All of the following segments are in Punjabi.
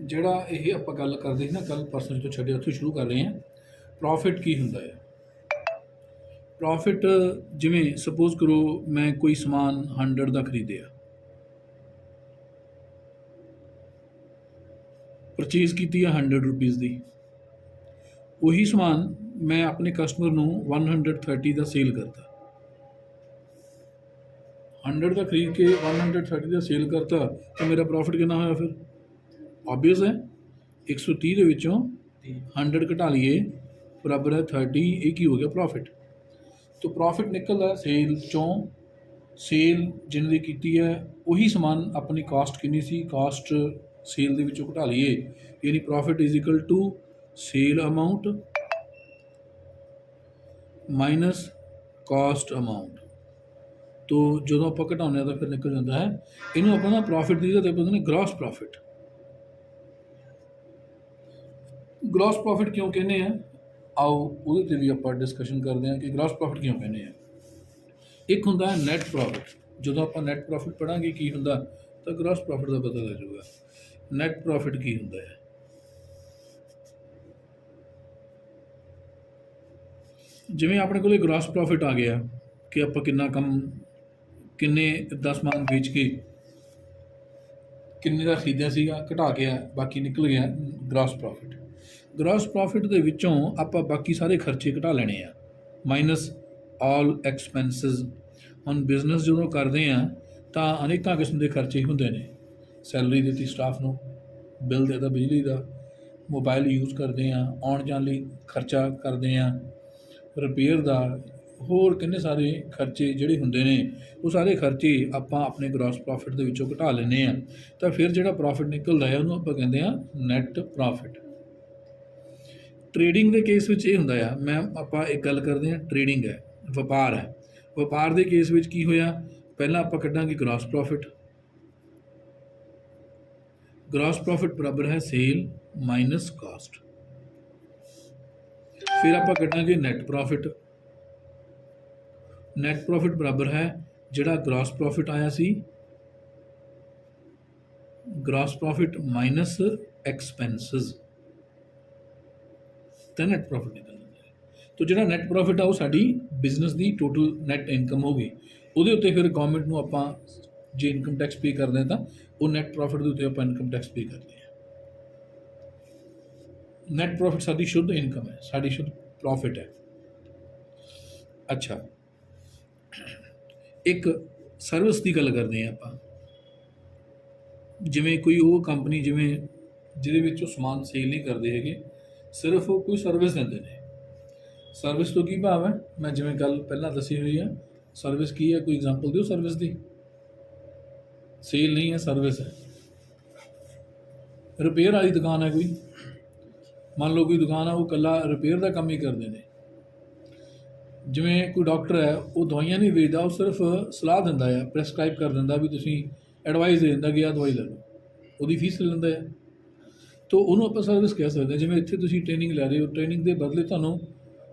ਜਿਹੜਾ ਇਹ ਆਪਾਂ ਗੱਲ ਕਰਦੇ ਸੀ ਨਾ ਕੱਲ ਪਰਸੋਂ ਜਦੋਂ ਛੱਡੇ ਉੱਥੋਂ ਸ਼ੁਰੂ ਕਰ ਰਹੇ ਹਾਂ। ਪ੍ਰੋਫਿਟ ਕੀ ਹੁੰਦਾ ਹੈ? ਪ੍ਰੋਫਿਟ ਜਿਵੇਂ ਸਪੋਜ਼ ਕਰੋ ਮੈਂ ਕੋਈ ਸਮਾਨ 100 ਦਾ ਖਰੀਦਿਆ, ਪਰਚੇਜ਼ ਕੀਤੀ ਆ 100 ਰੁਪੀਜ਼ ਦੀ। ਉਹੀ ਸਮਾਨ ਮੈਂ ਆਪਣੇ ਕਸਟਮਰ ਨੂੰ 130 ਦਾ ਸੇਲ ਕਰਤਾ। 100 ਦਾ ਖਰੀਦ ਕੇ 130 ਦਾ ਸੇਲ ਕਰਤਾ ਤਾਂ ਮੇਰਾ ਪ੍ਰੋਫਿਟ ਕਿੰਨਾ ਹੋਇਆ? ਫਿਰ ਆਬਵੀਅਸ ਹੈ 130 ਦੇ ਵਿੱਚੋਂ 100 ਘਟਾ ਲਈਏ ਬਰਾਬਰ ਹੈ 30। ਇਹ ਕੀ ਹੋ ਗਿਆ? ਪ੍ਰੋਫਿਟ। ਤਾਂ ਪ੍ਰੋਫਿਟ ਨਿਕਲਦਾ ਸੇਲ ਚੋਂ। ਸੇਲ ਜਿਹਨਾਂ ਦੀ ਕੀਤੀ ਹੈ ਉਹੀ ਸਮਾਨ ਆਪਣੀ ਕਾਸਟ ਕਿੰਨੀ ਸੀ, ਕਾਸਟ ਸੇਲ ਦੇ ਵਿੱਚੋਂ ਘਟਾ ਲਈਏ, ਯਾਨੀ profit is equal to sale amount minus cost amount. ਤੋ ਜਦੋਂ ਆਪਾਂ ਘਟਾਉਂਦੇ ਹਾਂ ਤਾਂ ਫਿਰ ਨਿਕਲ ਜਾਂਦਾ ਹੈ, ਇਹਨੂੰ ਆਪਾਂ ਨਾ ਪ੍ਰੋਫਿਟ ਦੀ ਜਗ੍ਹਾ 'ਤੇ ਆਪਾਂ ਕਹਿੰਦੇ ਗ੍ਰੋਸ ਪ੍ਰੋਫਿਟ। ਗ੍ਰੋਸ ਪ੍ਰੋਫਿਟ ਕਿਉਂ ਕਹਿੰਦੇ ਆ, ਆਓ ਉਹਦੇ 'ਤੇ ਵੀ ਆਪਾਂ ਡਿਸਕਸ਼ਨ ਕਰਦੇ ਹਾਂ ਕਿ ਗ੍ਰੋਸ ਪ੍ਰੋਫਿਟ ਕਿਉਂ ਕਹਿੰਦੇ ਆ। ਇੱਕ ਹੁੰਦਾ ਹੈ ਨੈਟ ਪ੍ਰੋਫਿਟ। ਜਦੋਂ ਆਪਾਂ ਨੈਟ ਪ੍ਰੋਫਿਟ ਪੜ੍ਹਾਂਗੇ ਕੀ ਹੁੰਦਾ ਤਾਂ ਗ੍ਰੋਸ ਪ੍ਰੋਫਿਟ ਦਾ ਪਤਾ ਲੱਗ ਜਾਊਗਾ। ਨੈਟ ਪ੍ਰੋਫਿਟ ਕੀ ਹੁੰਦਾ ਹੈ? ਜਿਵੇਂ ਆਪਣੇ ਕੋਲ ਗ੍ਰੋਸ ਪ੍ਰੋਫਿਟ ਆ ਗਿਆ ਕਿ ਆਪਾਂ ਕਿੰਨੇ ਦਾ ਸਮਾਨ ਵੇਚ ਕੇ ਕਿੰਨੇ ਦਾ ਖਰੀਦਿਆ ਸੀਗਾ, ਘਟਾ ਕੇ ਬਾਕੀ ਨਿਕਲ ਗਿਆ ਗ੍ਰੋਸ ਪ੍ਰੋਫਿਟ। ਗ੍ਰੋਸ ਪ੍ਰੋਫਿਟ ਦੇ ਵਿੱਚੋਂ ਆਪਾਂ ਬਾਕੀ ਸਾਰੇ ਖਰਚੇ ਘਟਾ ਲੈਣੇ ਆ, ਮਾਈਨਸ ਆਲ ਐਕਸਪੈਂਸਿਸ। ਹੁਣ ਬਿਜ਼ਨਸ ਜਦੋਂ ਕਰਦੇ ਆ ਤਾਂ ਅਨੇਕਾਂ ਕਿਸਮ ਦੇ ਖਰਚੇ ਹੁੰਦੇ ਨੇ। ਸੈਲਰੀ ਦਿੱਤੀ ਸਟਾਫ ਨੂੰ, ਬਿੱਲ ਦੇਤਾ ਬਿਜਲੀ ਦਾ, ਮੋਬਾਈਲ ਯੂਜ਼ ਕਰਦੇ ਆ, ਆਉਣ ਜਾਣ ਲਈ ਖਰਚਾ ਕਰਦੇ ਆ, ਰਿਪੇਅਰ ਦਾ, ਹੋਰ ਕਿੰਨੇ ਸਾਰੇ ਖਰਚੇ ਜਿਹੜੇ ਹੁੰਦੇ ਨੇ ਉਹ ਸਾਰੇ ਖਰਚੇ ਆਪਾਂ ਆਪਣੇ ਗ੍ਰੋਸ ਪ੍ਰੋਫਿਟ ਦੇ ਵਿੱਚੋਂ ਘਟਾ ਲੈਂਦੇ ਆ। ਤਾਂ ਫਿਰ ਜਿਹੜਾ ਪ੍ਰੋਫਿਟ ਨਿਕਲਦਾ ਹੈ ਉਹਨੂੰ ਆਪਾਂ ਕਹਿੰਦੇ ਆ ਨੈਟ ਪ੍ਰੋਫਿਟ। ਟ੍ਰੇਡਿੰਗ ਦੇ ਕੇਸ ਵਿੱਚ ਇਹ ਹੁੰਦਾ ਆ, ਆਪਾਂ ਇੱਕ ਗੱਲ ਕਰਦੇ ਹਾਂ, ਟ੍ਰੇਡਿੰਗ ਹੈ, ਵਪਾਰ ਹੈ। ਵਪਾਰ ਦੇ ਕੇਸ ਵਿੱਚ ਕੀ ਹੋਇਆ, ਪਹਿਲਾਂ ਆਪਾਂ ਕੱਢਾਂਗੇ ਗ੍ਰੋਸ ਪ੍ਰੋਫਿਟ। ਗ੍ਰੋਸ ਪ੍ਰੋਫਿਟ ਬਰਾਬਰ ਹੈ ਸੇਲ ਮਾਈਨਸ ਕਾਸਟ। ਫਿਰ ਆਪਾਂ ਕੱਢਾਂਗੇ ਨੈਟ ਪ੍ਰੋਫਿਟ। ਨੈਟ ਪ੍ਰੋਫਿਟ ਬਰਾਬਰ ਹੈ ਜਿਹੜਾ ਗ੍ਰੋਸ ਪ੍ਰੋਫਿਟ ਆਇਆ ਸੀ, ਗ੍ਰੋਸ ਪ੍ਰੋਫਿਟ ਮਾਈਨਸ ਐਕਸਪੈਂਸਿਸ, ਤਾਂ ਨੈਟ ਪ੍ਰੋਫਿਟ ਨਿਕਲ ਜਾਂਦਾ ਹੈ। ਤਾਂ ਜਿਹੜਾ ਨੈਟ ਪ੍ਰੋਫਿਟ ਆ ਉਹ ਸਾਡੀ ਬਿਜ਼ਨਸ ਦੀ ਟੋਟਲ ਨੈਟ ਇਨਕਮ ਹੋ ਗਈ। ਉਹਦੇ ਉੱਤੇ ਫਿਰ ਗੌਰਮੈਂਟ ਨੂੰ ਆਪਾਂ ਜੇ ਇਨਕਮ ਟੈਕਸ ਪੇ ਕਰਦੇ ਹਾਂ ਤਾਂ ਉਹ ਨੈਟ ਪ੍ਰੋਫਿਟ ਦੇ ਉੱਤੇ ਆਪਾਂ ਇਨਕਮ ਟੈਕਸ ਪੇ ਕਰਦੇ ਹਾਂ। ਨੈਟ ਪ੍ਰੋਫਿਟ ਸਾਡੀ ਸ਼ੁੱਧ ਇਨਕਮ ਹੈ, ਸਾਡੀ ਸ਼ੁੱਧ ਪ੍ਰੋਫਿਟ ਹੈ। ਅੱਛਾ, ਇੱਕ ਸਰਵਿਸ ਦੀ ਗੱਲ ਕਰਦੇ ਹਾਂ ਆਪਾਂ। ਜਿਵੇਂ ਕੋਈ ਉਹ ਕੰਪਨੀ ਜਿਹਦੇ ਵਿੱਚ ਉਹ ਸਮਾਨ ਸੇਲ ਨਹੀਂ ਕਰਦੇ ਹੈਗੇ, ਸਿਰਫ ਉਹ ਕੋਈ ਸਰਵਿਸ ਦਿੰਦੇ ਨੇ। ਸਰਵਿਸ ਤੋਂ ਕੀ ਭਾਵ ਹੈ, ਮੈਂ ਜਿਵੇਂ ਗੱਲ ਪਹਿਲਾਂ ਦੱਸੀ ਹੋਈ ਹੈ। ਸਰਵਿਸ ਕੀ ਹੈ, ਕੋਈ ਐਗਜ਼ਾਮਪਲ ਦਿਓ ਸਰਵਿਸ ਦੀ। ਸੇਲ ਨਹੀਂ ਹੈ, ਸਰਵਿਸ ਹੈ। ਰਿਪੇਅਰ ਵਾਲੀ ਦੁਕਾਨ ਹੈ ਕੋਈ, ਮੰਨ ਲਓ ਕੋਈ ਦੁਕਾਨ ਆ, ਉਹ ਇਕੱਲਾ ਰਿਪੇਅਰ ਦਾ ਕੰਮ ਹੀ ਕਰਦੇ ਨੇ। ਜਿਵੇਂ ਕੋਈ ਡਾਕਟਰ ਹੈ, ਉਹ ਦਵਾਈਆਂ ਨਹੀਂ ਵੇਚਦਾ, ਉਹ ਸਿਰਫ ਸਲਾਹ ਦਿੰਦਾ ਆ, ਪ੍ਰੈਸਕ੍ਰਾਈਬ ਕਰ ਦਿੰਦਾ ਵੀ ਤੁਸੀਂ ਐਡਵਾਈਸ ਦੇ ਦਿੰਦਾ ਕਿ ਆਹ ਦਵਾਈ ਲੈ ਲਓ, ਉਹਦੀ ਫੀਸ ਲੈ ਲੈਂਦਾ ਆ। ਤਾਂ ਉਹਨੂੰ ਆਪਾਂ ਸਰਵਿਸ ਕਹਿ ਸਕਦੇ ਹਾਂ। ਜਿਵੇਂ ਇੱਥੇ ਤੁਸੀਂ ਟ੍ਰੇਨਿੰਗ ਲੈ ਰਹੇ ਹੋ, ਟ੍ਰੇਨਿੰਗ ਦੇ ਬਦਲੇ ਤੁਹਾਨੂੰ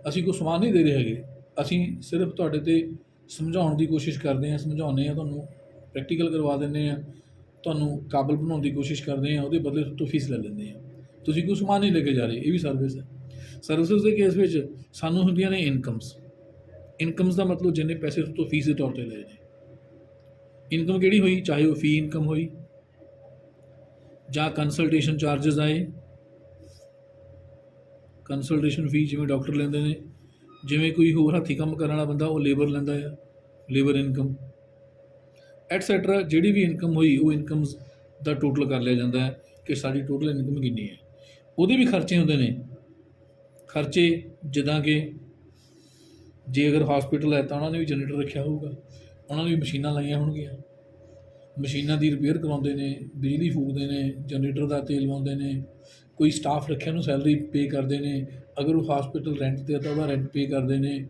ਅਸੀਂ ਕੋਈ ਸਮਾਨ ਨਹੀਂ ਦੇ ਰਹੇ ਹੈਗੇ, ਅਸੀਂ ਸਿਰਫ ਤੁਹਾਡੇ 'ਤੇ ਸਮਝਾਉਣ ਦੀ ਕੋਸ਼ਿਸ਼ ਕਰਦੇ ਹਾਂ, ਸਮਝਾਉਂਦੇ ਹਾਂ, ਤੁਹਾਨੂੰ ਪ੍ਰੈਕਟੀਕਲ ਕਰਵਾ ਦਿੰਦੇ ਹਾਂ, ਤੁਹਾਨੂੰ ਕਾਬਲ ਬਣਾਉਣ ਦੀ ਕੋਸ਼ਿਸ਼ ਕਰਦੇ ਹਾਂ, ਉਹਦੇ ਬਦਲੇ ਤੋਂ ਫੀਸ ਲੈ ਲੈਂਦੇ ਹਾਂ। ਤੁਸੀਂ ਕੋਈ ਸਮਾਨ ਨਹੀਂ ਲੈ ਕੇ ਜਾ ਰਹੇ, ਇਹ ਵੀ ਸਰਵਿਸ ਹੈ। ਸਰਵਿਸਿਜ਼ ਦੇ ਕੇਸ ਵਿੱਚ ਸਾਨੂੰ ਹੁੰਦੀਆਂ ਨੇ ਇਨਕਮਸ। ਇਨਕਮਸ ਦਾ ਮਤਲਬ ਜਿੰਨੇ ਪੈਸੇ ਤੋਂ ਫੀਸ ਦੇ ਤੌਰ 'ਤੇ ਲਏ ਨੇ। ਇਨਕਮ ਕਿਹੜੀ ਹੋਈ, ਚਾਹੇ ਉਹ ਫੀ ਇਨਕਮ ਹੋਈ ਜਾਂ ਕੰਸਲਟੇਸ਼ਨ ਚਾਰਜਸ ਆਏ, ਕੰਸਲਟੇਸ਼ਨ ਫੀ ਜਿਵੇਂ ਡਾਕਟਰ ਲੈਂਦੇ ਨੇ, ਜਿਵੇਂ ਕੋਈ ਹੋਰ ਹੱਥੀਂ ਕੰਮ ਕਰਨ ਵਾਲਾ ਬੰਦਾ ਉਹ ਲੇਬਰ ਲੈਂਦਾ ਆ, ਲੇਬਰ ਇਨਕਮ ਐਟਸੈਟਰਾ। ਜਿਹੜੀ ਵੀ ਇਨਕਮ ਹੋਈ ਉਹ ਇਨਕਮਸ ਦਾ ਟੋਟਲ ਕਰ ਲਿਆ ਜਾਂਦਾ ਹੈ ਕਿ ਸਾਡੀ ਟੋਟਲ ਇਨਕਮ ਕਿੰਨੀ ਹੈ। ਉਹਦੇ ਵੀ ਖਰਚੇ ਹੁੰਦੇ ਨੇ। ਖਰਚੇ ਜਿੱਦਾਂ ਕਿ ਜੇ ਅਗਰ ਹੌਸਪੀਟਲ ਹੈ ਤਾਂ ਉਹਨਾਂ ਨੇ ਵੀ ਜਨਰੇਟਰ ਰੱਖਿਆ ਹੋਊਗਾ, ਉਹਨਾਂ ਨੇ ਵੀ ਮਸ਼ੀਨਾਂ ਲਾਈਆਂ ਹੋਣਗੀਆਂ, ਮਸ਼ੀਨਾਂ ਦੀ ਰਿਪੇਅਰ ਕਰਵਾਉਂਦੇ ਨੇ, ਬਿਜਲੀ ਫੂਕਦੇ ਨੇ, ਜਨਰੇਟਰ ਦਾ ਤੇਲ ਲਵਾਉਂਦੇ ਨੇ, ਕੋਈ ਸਟਾਫ ਰੱਖਿਆ ਉਹਨੂੰ ਸੈਲਰੀ ਪੇ ਕਰਦੇ ਨੇ। ਅਗਰ ਉਹ ਹੌਸਪੀਟਲ ਰੈਂਟ 'ਤੇ ਆ ਤਾਂ ਉਹਦਾ ਰੈਂਟ ਪੇ ਕਰਦੇ ਨੇ।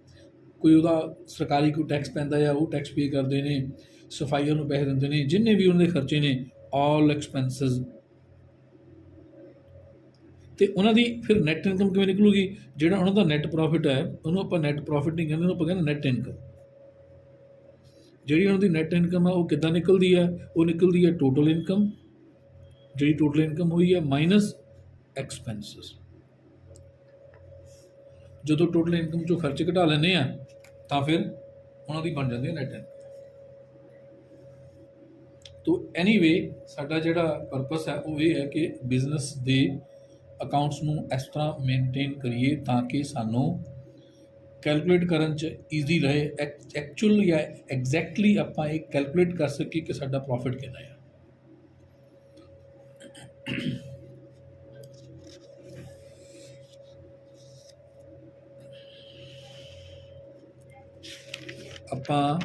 ਕੋਈ ਉਹਦਾ ਸਰਕਾਰੀ ਕੋਈ ਟੈਕਸ ਪੈਂਦਾ ਆ, ਉਹ ਟੈਕਸ ਪੇ ਕਰਦੇ ਨੇ। ਸਫਾਈਆਂ ਨੂੰ ਪੈਸੇ ਦਿੰਦੇ ਨੇ, ਜਿੰਨੇ ਵੀ ਉਹਨਾਂ ਦੇ ਖਰਚੇ ਨੇ, ਆਲ ਐਕਸਪੈਂਸਿਸ। ਅਤੇ ਉਹਨਾਂ ਦੀ ਫਿਰ ਨੈੱਟ ਇਨਕਮ ਕਿਵੇਂ ਨਿਕਲੂਗੀ? ਜਿਹੜਾ ਉਹਨਾਂ ਦਾ ਨੈੱਟ ਪ੍ਰੋਫਿਟ ਹੈ ਉਹਨੂੰ ਆਪਾਂ ਨੈੱਟ ਪ੍ਰੋਫਿਟ ਨਹੀਂ ਕਹਿੰਦੇ, ਉਹਨੂੰ ਆਪਾਂ ਕਹਿੰਦੇ ਨੈੱਟ ਇਨਕਮ। ਜਿਹੜੀ ਉਹਨਾਂ ਦੀ ਨੈੱਟ ਇਨਕਮ ਹੈ ਉਹ ਕਿੱਦਾਂ ਨਿਕਲਦੀ ਹੈ? ਉਹ ਨਿਕਲਦੀ ਹੈ ਟੋਟਲ ਇਨਕਮ ਜਿਹੜੀ ਟੋਟਲ ਇਨਕਮ ਹੋਈ ਹੈ ਮਾਈਨਸ ਐਕਸਪੈਂਸਿਸ। ਜਦੋਂ ਟੋਟਲ ਇਨਕਮ ਚੋਂ ਖਰਚੇ ਘਟਾ ਲੈਂਦੇ ਆ ਤਾਂ ਫਿਰ ਉਹਨਾਂ ਦੀ ਬਣ ਜਾਂਦੀ ਹੈ ਨੈਟ ਇਨਕਮ। ਤੋ ਐਨੀਵੇ ਸਾਡਾ ਜਿਹੜਾ ਪਰਪਸ ਹੈ ਉਹ ਇਹ ਹੈ ਕਿ ਬਿਜ਼ਨਸ ਦੇ ਅਕਾਊਂਟਸ ਨੂੰ ਇਸ ਤਰ੍ਹਾਂ ਮੇਨਟੇਨ ਕਰੀਏ ਤਾਂ ਕਿ ਸਾਨੂੰ ਕੈਲਕੂਲੇਟ ਕਰਨ 'ਚ ਈਜ਼ੀ ਰਹੇ। ਐਕਚੁਅਲ ਜਾਂ ਐਗਜ਼ੈਕਟਲੀ ਆਪਾਂ ਇਹ ਕੈਲਕੂਲੇਟ ਕਰ ਸਕੀਏ ਕਿ ਸਾਡਾ ਪ੍ਰੋਫਿਟ ਕਿੰਨਾ ਹੈ। ਆਪਾਂ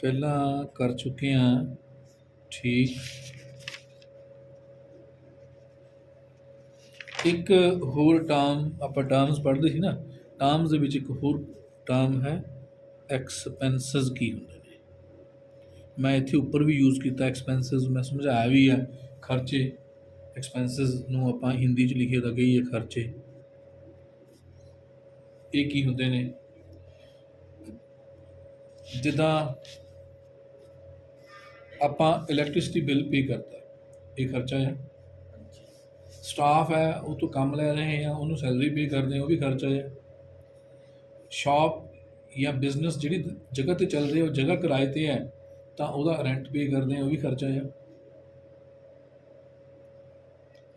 ਪਹਿਲਾਂ ਕਰ ਚੁੱਕੇ ਹਾਂ ਠੀਕ। ਇੱਕ ਹੋਰ ਟਰਮ ਆਪਾਂ ਟਰਮਸ ਪੜ੍ਹਦੇ ਸੀ ਨਾ, ਟਰਮਸ ਦੇ ਵਿੱਚ ਇੱਕ ਹੋਰ ਟਰਮ ਹੈ ਐਕਸਪੈਂਸਿਸ ਕੀ ਹੁੰਦੇ ਨੇ। ਮੈਂ ਇੱਥੇ ਉੱਪਰ ਵੀ ਯੂਜ਼ ਕੀਤਾ ਐਕਸਪੈਂਸਿਸ, ਮੈਂ ਸਮਝਾਇਆ ਵੀ ਹੈ ਖਰਚੇ। ਐਕਸਪੈਂਸਿਸ ਨੂੰ ਆਪਾਂ ਹਿੰਦੀ 'ਚ ਲਿਖੇ ਤਾਂ ਕਹੀਏ ਖਰਚੇ। ਇਹ ਕੀ ਹੁੰਦੇ ਨੇ? ਜਿੱਦਾਂ ਆਪਾਂ ਇਲੈਕਟ੍ਰਿਸਿਟੀ ਬਿੱਲ ਪੇ ਕਰਤਾ, ਇਹ ਖਰਚਾ ਹੈ। ਸਟਾਫ ਹੈ ਉਹ ਤੋਂ ਕੰਮ ਲੈ ਰਹੇ ਆ, ਉਹਨੂੰ ਸੈਲਰੀ ਪੇ ਕਰਦੇ ਆ, ਉਹ ਵੀ ਖਰਚਾ ਹੈ। ਸ਼ਾਪ ਜਾਂ ਬਿਜ਼ਨਸ ਜਿਹੜੀ ਜਗ੍ਹਾ 'ਤੇ ਚੱਲ ਰਹੀ ਉਹ ਜਗ੍ਹਾ ਕਿਰਾਏ 'ਤੇ ਹੈ ਤਾਂ ਉਹਦਾ ਰੈਂਟ ਪੇ ਕਰਦੇ ਆ, ਉਹ ਵੀ ਖਰਚਾ ਹੈ।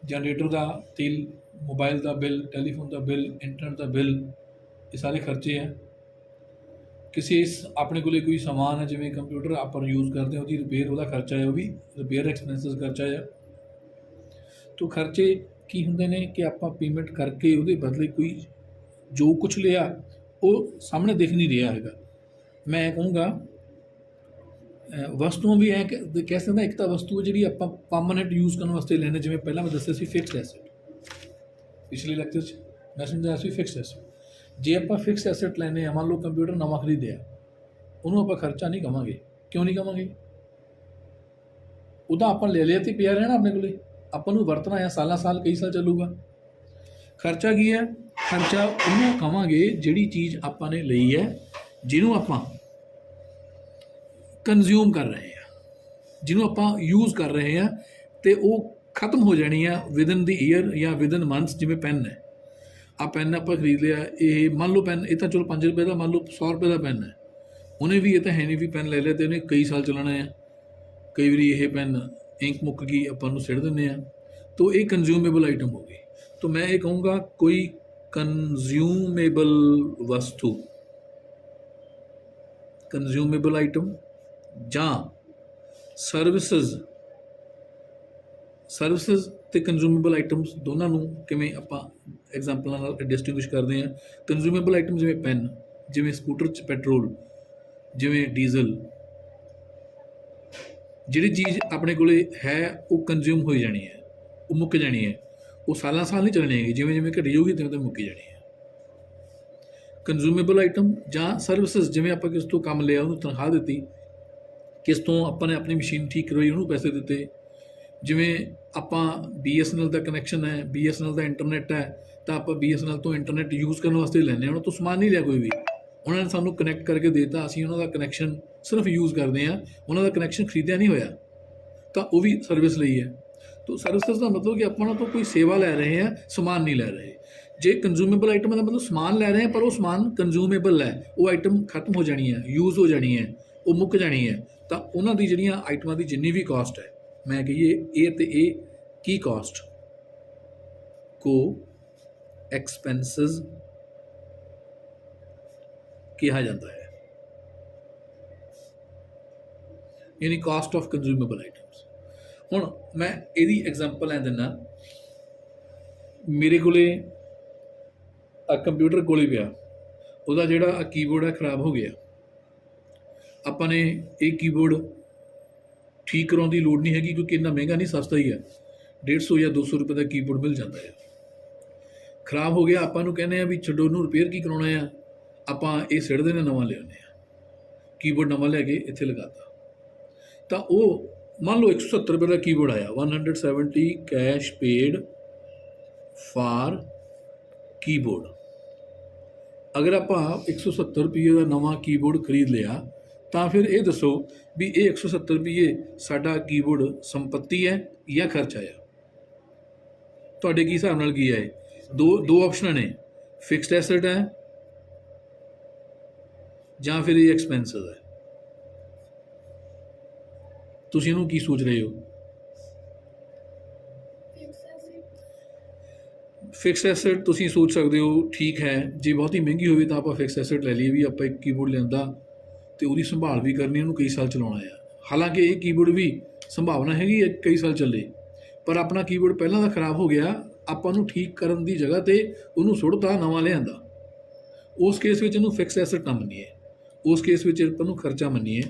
ਜਨਰੇਟਰ ਦਾ ਤੇਲ, ਮੋਬਾਈਲ ਦਾ ਬਿੱਲ, ਟੈਲੀਫੋਨ ਦਾ ਬਿੱਲ, ਇੰਟਰਨੈਟ ਦਾ ਬਿੱਲ, ਇਹ ਸਾਰੇ ਖਰਚੇ ਹੈ। ਕਿਸੇ ਆਪਣੇ ਕੋਲ ਕੋਈ ਸਮਾਨ ਹੈ ਜਿਵੇਂ ਕੰਪਿਊਟਰ ਆਪਾਂ ਯੂਜ਼ ਕਰਦੇ ਹਾਂ, ਉਹਦੀ ਰਿਪੇਅਰ, ਉਹਦਾ ਖਰਚਾ ਹੈ, ਉਹ ਵੀ ਰਿਪੇਅਰ ਐਕਸਪੈਂਸਿਸ ਖਰਚਾ ਹੈ। ਤੋ ਖਰਚੇ ਕੀ ਹੁੰਦੇ ਨੇ ਕਿ ਆਪਾਂ ਪੇਮੈਂਟ ਕਰਕੇ ਉਹਦੇ ਬਦਲੇ ਕੋਈ ਜੋ ਕੁਛ ਲਿਆ ਉਹ ਸਾਹਮਣੇ ਦਿਖ ਨਹੀਂ ਰਿਹਾ ਹੈਗਾ। ਮੈਂ ਕਹੂੰਗਾ ਵਸਤੂਆਂ ਵੀ ਕਹਿ ਸਕਦਾ। ਇੱਕ ਤਾਂ ਵਸਤੂ ਜਿਹੜੀ ਆਪਾਂ ਪਰਮਾਨੈਂਟ ਯੂਜ਼ ਕਰਨ ਵਾਸਤੇ ਲੈਂਦੇ, ਜਿਵੇਂ ਪਹਿਲਾਂ ਮੈਂ ਦੱਸਿਆ ਸੀ ਫਿਕਸਡ ਐਸੈਟ, ਪਿਛਲੇ ਲੈਕਚਰ 'ਚ ਮੈਂ ਸਮਝਾਇਆ ਸੀ ਫਿਕਸਡ ਐਸੈਟ। ਜੇ ਆਪਾਂ ਫਿਕਸ ਐਸੈਟ ਲੈਂਦੇ ਹਾਂ, ਮੰਨ ਲਓ ਕੰਪਿਊਟਰ ਨਵਾਂ ਖਰੀਦਿਆ, ਉਹਨੂੰ ਆਪਾਂ ਖਰਚਾ ਨਹੀਂ ਕਵਾਂਗੇ। ਕਿਉਂ ਨਹੀਂ ਕਵਾਂਗੇ? ਉਹਦਾ ਆਪਾਂ ਲੈ ਲਿਆ ਅਤੇ ਪਿਆ ਰਹਿਣਾ ਆਪਣੇ ਕੋਲੇ, ਆਪਾਂ ਨੂੰ ਵਰਤਣਾ ਹੈ ਸਾਲਾਂ ਸਾਲ, ਕਈ ਸਾਲ ਚੱਲੂਗਾ। ਖਰਚਾ ਕੀ ਹੈ? ਖਰਚਾ ਉਹਨੂੰ ਕਵਾਂਗੇ ਜਿਹੜੀ ਚੀਜ਼ ਆਪਾਂ ਨੇ ਲਈ ਹੈ, ਜਿਹਨੂੰ ਆਪਾਂ ਕੰਜ਼ਿਊਮ ਕਰ ਰਹੇ ਹਾਂ, ਜਿਹਨੂੰ ਆਪਾਂ ਯੂਜ਼ ਕਰ ਰਹੇ ਹਾਂ ਅਤੇ ਉਹ ਖਤਮ ਹੋ ਜਾਣੀ ਆ ਵਿਦਨ ਦੀ ਈਅਰ ਜਾਂ ਵਿਦਨ ਮੰਥਸ। ਜਿਵੇਂ ਪੈੱਨ ਹੈ, ਆਹ ਪੈੱਨ ਆਪਾਂ ਖਰੀਦ ਲਿਆ, ਇਹ ਮੰਨ ਲਓ ਪੈੱਨ, ਇਹ ਤਾਂ ਚਲੋ 5 ਰੁਪਏ ਦਾ, ਮੰਨ ਲਓ 100 ਰੁਪਏ ਦਾ ਪੈੱਨ ਹੈ। ਉਹਨੇ ਵੀ, ਇਹ ਤਾਂ ਹੈ ਨਹੀਂ ਵੀ ਪੈੱਨ ਲੈ ਲਿਆ ਅਤੇ ਉਹਨੇ ਕਈ ਸਾਲ ਚੱਲਣਾ ਹੈ। ਕਈ ਵਾਰੀ ਇਹ ਪੈੱਨ ਇੰਕ ਮੁੱਕ ਗਈ, ਆਪਾਂ ਉਹਨੂੰ ਸਿੱਟ ਦਿੰਦੇ ਹਾਂ। ਤੋ ਇਹ ਕੰਜ਼ਿਊਮੇਬਲ ਆਈਟਮ ਹੋ ਗਈ। ਤੋ ਮੈਂ ਇਹ ਕਹੂੰਗਾ ਕੋਈ ਕੰਜ਼ਿਊਮੇਬਲ ਵਸਤੂ, ਕੰਜ਼ਿਊਮੇਬਲ ਆਈਟਮ ਜਾਂ ਸਰਵਿਸਿਜ਼ ਅਤੇ ਕੰਜ਼ਿਊਮੇਬਲ ਆਈਟਮਸ ਦੋਨਾਂ ਨੂੰ ਕਿਵੇਂ ਆਪਾਂ ਐਗਜ਼ਾਮਪਲਾਂ ਨਾਲ ਡਿਸਟਿੰਗੁਇਸ਼ ਕਰਦੇ ਹਾਂ। ਕੰਜ਼ਿਊਮੇਬਲ ਆਈਟਮ ਜਿਵੇਂ ਪੈੱਨ, ਜਿਵੇਂ ਸਕੂਟਰ 'ਚ ਪੈਟਰੋਲ, ਜਿਵੇਂ ਡੀਜ਼ਲ। ਜਿਹੜੀ ਚੀਜ਼ ਆਪਣੇ ਕੋਲ ਹੈ ਉਹ ਕੰਜ਼ਿਊਮ ਹੋਈ ਜਾਣੀ ਹੈ, ਉਹ ਮੁੱਕ ਜਾਣੀ ਹੈ, ਉਹ ਸਾਲਾਂ ਸਾਲ ਨਹੀਂ ਚੱਲਣੀ ਹੈਗੀ। ਜਿਵੇਂ ਜਿਵੇਂ ਘਟੀ ਜਾਊਗੀ ਤਿਵੇਂ ਤਿਵੇਂ ਮੁੱਕੀ ਜਾਣੀ ਹੈ। ਕੰਜ਼ਿਊਮੇਬਲ ਆਈਟਮ ਜਾਂ ਸਰਵਿਸਿਜ਼, ਜਿਵੇਂ ਆਪਾਂ ਕਿਸ ਤੋਂ ਕੰਮ ਲਿਆ, ਉਹਨੂੰ ਤਨਖਾਹ ਦਿੱਤੀ, ਕਿਸ ਤੋਂ ਆਪਾਂ ਨੇ ਆਪਣੀ ਮਸ਼ੀਨ ਠੀਕ ਕਰਵਾਈ, ਉਹਨੂੰ ਪੈਸੇ ਦਿੱਤੇ। ਜਿਵੇਂ ਆਪਾਂ BSNL ਦਾ ਕਨੈਕਸ਼ਨ ਹੈ, BSNL ਦਾ ਇੰਟਰਨੈਟ ਹੈ, ਤਾਂ ਆਪਾਂ BSNL ਤੋਂ ਇੰਟਰਨੈਟ ਯੂਜ਼ ਕਰਨ ਵਾਸਤੇ ਲੈਂਦੇ ਹਾਂ। ਉਹਨਾਂ ਤੋਂ ਸਮਾਨ ਨਹੀਂ ਲਿਆ ਕੋਈ ਵੀ, ਉਹਨਾਂ ਨੇ ਸਾਨੂੰ ਕਨੈਕਟ ਕਰਕੇ ਦੇ ਦਿੱਤਾ, ਅਸੀਂ ਉਹਨਾਂ ਦਾ ਕਨੈਕਸ਼ਨ ਸਿਰਫ ਯੂਜ਼ ਕਰਦੇ ਹਾਂ, ਉਹਨਾਂ ਦਾ ਕਨੈਕਸ਼ਨ ਖਰੀਦਿਆ ਨਹੀਂ ਹੋਇਆ, ਤਾਂ ਉਹ ਵੀ ਸਰਵਿਸ ਲਈ ਹੈ। ਤੋ ਸਰਵਿਸਿਜ਼ ਦਾ ਮਤਲਬ ਕਿ ਆਪਾਂ ਉਹਨਾਂ ਤੋਂ ਕੋਈ ਸੇਵਾ ਲੈ ਰਹੇ ਹਾਂ, ਸਮਾਨ ਨਹੀਂ ਲੈ ਰਹੇ। ਜੇ ਕੰਜ਼ਿਊਮੇਬਲ ਆਈਟਮ ਦਾ ਮਤਲਬ ਸਮਾਨ ਲੈ ਰਹੇ ਹਾਂ, ਪਰ ਉਹ ਸਮਾਨ ਕੰਜ਼ਿਊਮੇਬਲ ਹੈ, ਉਹ ਆਈਟਮ ਖਤਮ ਹੋ ਜਾਣੀ ਹੈ, ਯੂਜ਼ ਹੋ ਜਾਣੀ ਹੈ, ਉਹ ਮੁੱਕ ਜਾਣੀ ਹੈ। ਤਾਂ ਉਹਨਾਂ ਦੀ ਜਿਹੜੀਆਂ ਆਈਟਮਾਂ ਦੀ ਜਿੰਨੀ ਵੀ ਕਾਸਟ ਹੈ, ਮੈਂ ਕਹੀਏ ਇਹ ਅਤੇ ਇਹ ਕੀ ਕਾਸਟ ਕੋ ਐਕਸਪੈਂਸਿਸ ਕਿਹਾ ਜਾਂਦਾ ਹੈ, ਯਾਨੀ ਕਾਸਟ ਆਫ ਕੰਜ਼ਿਊਮੇਬਲ ਆਈਟਮਸ। ਹੁਣ ਮੈਂ ਇਹਦੀ ਐਗਜ਼ਾਮਪਲ ਐ ਦਿੰਦਾ। ਮੇਰੇ ਕੋਲੇ ਕੰਪਿਊਟਰ ਕੋਲੇ ਪਿਆ, ਉਹਦਾ ਜਿਹੜਾ ਕੀਬੋਰਡ ਹੈ ਖਰਾਬ ਹੋ ਗਿਆ। ਆਪਾਂ ਨੇ ਇਹ ਕੀਬੋਰਡ ਠੀਕ ਕਰਾਉਣ ਦੀ ਲੋੜ ਨਹੀਂ ਹੈਗੀ, ਕਿਉਂਕਿ ਇੰਨਾ ਮਹਿੰਗਾ ਨਹੀਂ, ਸਸਤਾ ਹੀ ਹੈ। 150 ਜਾਂ 200 ਰੁਪਏ ਦਾ ਕੀਬੋਰਡ ਮਿਲ ਜਾਂਦਾ ਹੈ। ਖਰਾਬ ਹੋ ਗਿਆ, ਆਪਾਂ ਨੂੰ ਕਹਿੰਦੇ ਆ ਵੀ ਛੱਡੋ, ਉਹਨੂੰ ਰਿਪੇਅਰ ਕੀ ਕਰਾਉਣਾ ਆ, ਆਪਾਂ ਇਹ ਸਿੱਟਦੇ ਨੇ, ਨਵਾਂ ਲਿਆਉਂਦੇ ਆ। ਕੀਬੋਰਡ ਨਵਾਂ ਲੈ ਕੇ ਇੱਥੇ ਲਗਾਤਾ, ਤਾਂ ਉਹ ਮੰਨ ਲਓ 170 ਰੁਪਏ ਦਾ ਕੀਬੋਰਡ ਆਇਆ, 170 ਕੈਸ਼ ਪੇਡ ਫਾਰ ਕੀਬੋਰਡ। ਅਗਰ ਆਪਾਂ 170 ਰੁਪਏ ਦਾ ਨਵਾਂ ਕੀਬੋਰਡ ਖਰੀਦ ਲਿਆ, ਤਾਂ ਫਿਰ ਇਹ ਦੱਸੋ ਵੀ ਇਹ 170 ਰੁਪਏ ਸਾਡਾ ਕੀਬੋਰਡ ਸੰਪत्ति ਹੈ ਜਾਂ ਖਰਚਾ ਆ। ਤੁਹਾਡੇ ਕੀ ਹਿਸਾਬ ਨਾਲ ਕੀ ਹੈ ਇਹ? ਦੋ ਆਪਸ਼ਨਾਂ ਨੇ, ਫਿਕਸਡ ਐਸਟ ਹੈ ਜਾਂ ਫਿਰ ਇਹ ਐਕਸਪੈਂਸਿਸ ਹੈ। ਤੁਸੀਂ ਇਹਨੂੰ ਕੀ ਸੋਚ ਰਹੇ ਹੋ? ਫਿਕਸ ਐਸਟ ਤੁਸੀਂ ਸੋਚ ਸਕਦੇ ਹੋ, ਠੀਕ ਹੈ। ਜੇ ਬਹੁਤੀ ਮਹਿੰਗੀ ਹੋਵੇ ਤਾਂ ਆਪਾਂ ਫਿਕਸ ਐਸਟ ਲੈ ਲਈਏ ਵੀ ਆਪਾਂ ਇੱਕ ਕੀਬੋਰਡ ਲਿਆਂਦਾ ਤੇ ਉਹਦੀ ਸੰਭਾਲ ਵੀ ਕਰਨੀ, ਉਹਨੂੰ ਕਈ ਸਾਲ ਚਲਾਉਣਾ ਆ। ਹਾਲਾਂਕਿ ਇਹ ਕੀਬੋਰਡ ਵੀ ਸੰਭਾਵਨਾ ਹੈਗੀ ਹੈ ਕਈ ਸਾਲ ਚੱਲੇ, ਪਰ ਆਪਣਾ ਕੀਬੋਰਡ ਪਹਿਲਾਂ ਦਾ ਖਰਾਬ ਹੋ ਗਿਆ, ਆਪਾਂ ਨੂੰ ਠੀਕ ਕਰਨ ਦੀ ਜਗ੍ਹਾ ਤੇ ਉਹਨੂੰ ਸੁੱਟਤਾ, ਨਵਾਂ ਲਿਆਂਦਾ। ਉਸ ਕੇਸ ਵਿੱਚ ਇਹਨੂੰ ਫਿਕਸ ਐਸਟ ਨਾ ਮੰਨੀਏ, ਉਸ ਕੇਸ ਵਿੱਚ ਆਪਾਂ ਨੂੰ ਖਰਚਾ ਮੰਨੀਏ,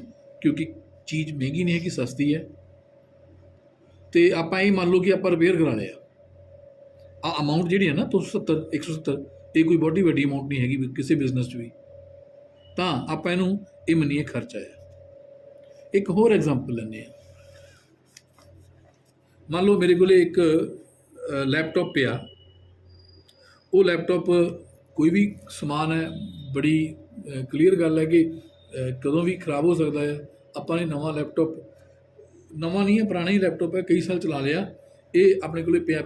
ਕਿਉਂਕਿ ਚੀਜ਼ ਮਹਿੰਗੀ ਨਹੀਂ ਹੈਗੀ, ਸਸਤੀ ਹੈ। ਤੇ ਆਪਾਂ ਇਹ ਮੰਨ ਲਓ ਕਿ ਆਪਾਂ ਰਿਪੇਅਰ ਕਰਾ ਲਿਆ, ਆ ਅਮਾਊਂਟ ਜਿਹੜੀ ਹੈ ਨਾ 170 ਇਹ ਕੋਈ ਬਹੁਤੀ ਵੱਡੀ ਅਮਾਊਂਟ ਨਹੀਂ ਹੈਗੀ ਕਿਸੇ ਬਿਜ਼ਨਸ 'ਚ ਵੀ, ਤਾਂ ਆਪਾਂ ਇਹਨੂੰ ਇਹ ਮੰਨੀਏ ਖਰਚਾ ਹੈ। ਇੱਕ ਹੋਰ ਐਗਜ਼ਾਮਪਲ ਲੈਂਦੇ ਹਾਂ। ਮੰਨ ਲਓ ਮੇਰੇ ਕੋਲ ਇੱਕ ਲੈਪਟਾਪ ਪਿਆ, ਉਹ ਲੈਪਟਾਪ ਕੋਈ ਵੀ ਸਮਾਨ ਹੈ, ਬੜੀ ਕਲੀਅਰ ਗੱਲ ਹੈ ਕਿ ਕਦੋਂ ਵੀ ਖਰਾਬ ਹੋ ਸਕਦਾ ਹੈ। ਆਪਾਂ ਨੇ ਨਵਾਂ ਲੈਪਟਾਪ, ਨਵਾਂ ਨਹੀਂ ਹੈ ਪੁਰਾਣਾ ਹੀ ਲੈਪਟਾਪ ਹੈ, ਕਈ ਸਾਲ ਚਲਾ ਲਿਆ, ਇਹ ਆਪਣੇ ਕੋਲ ਪਿਆ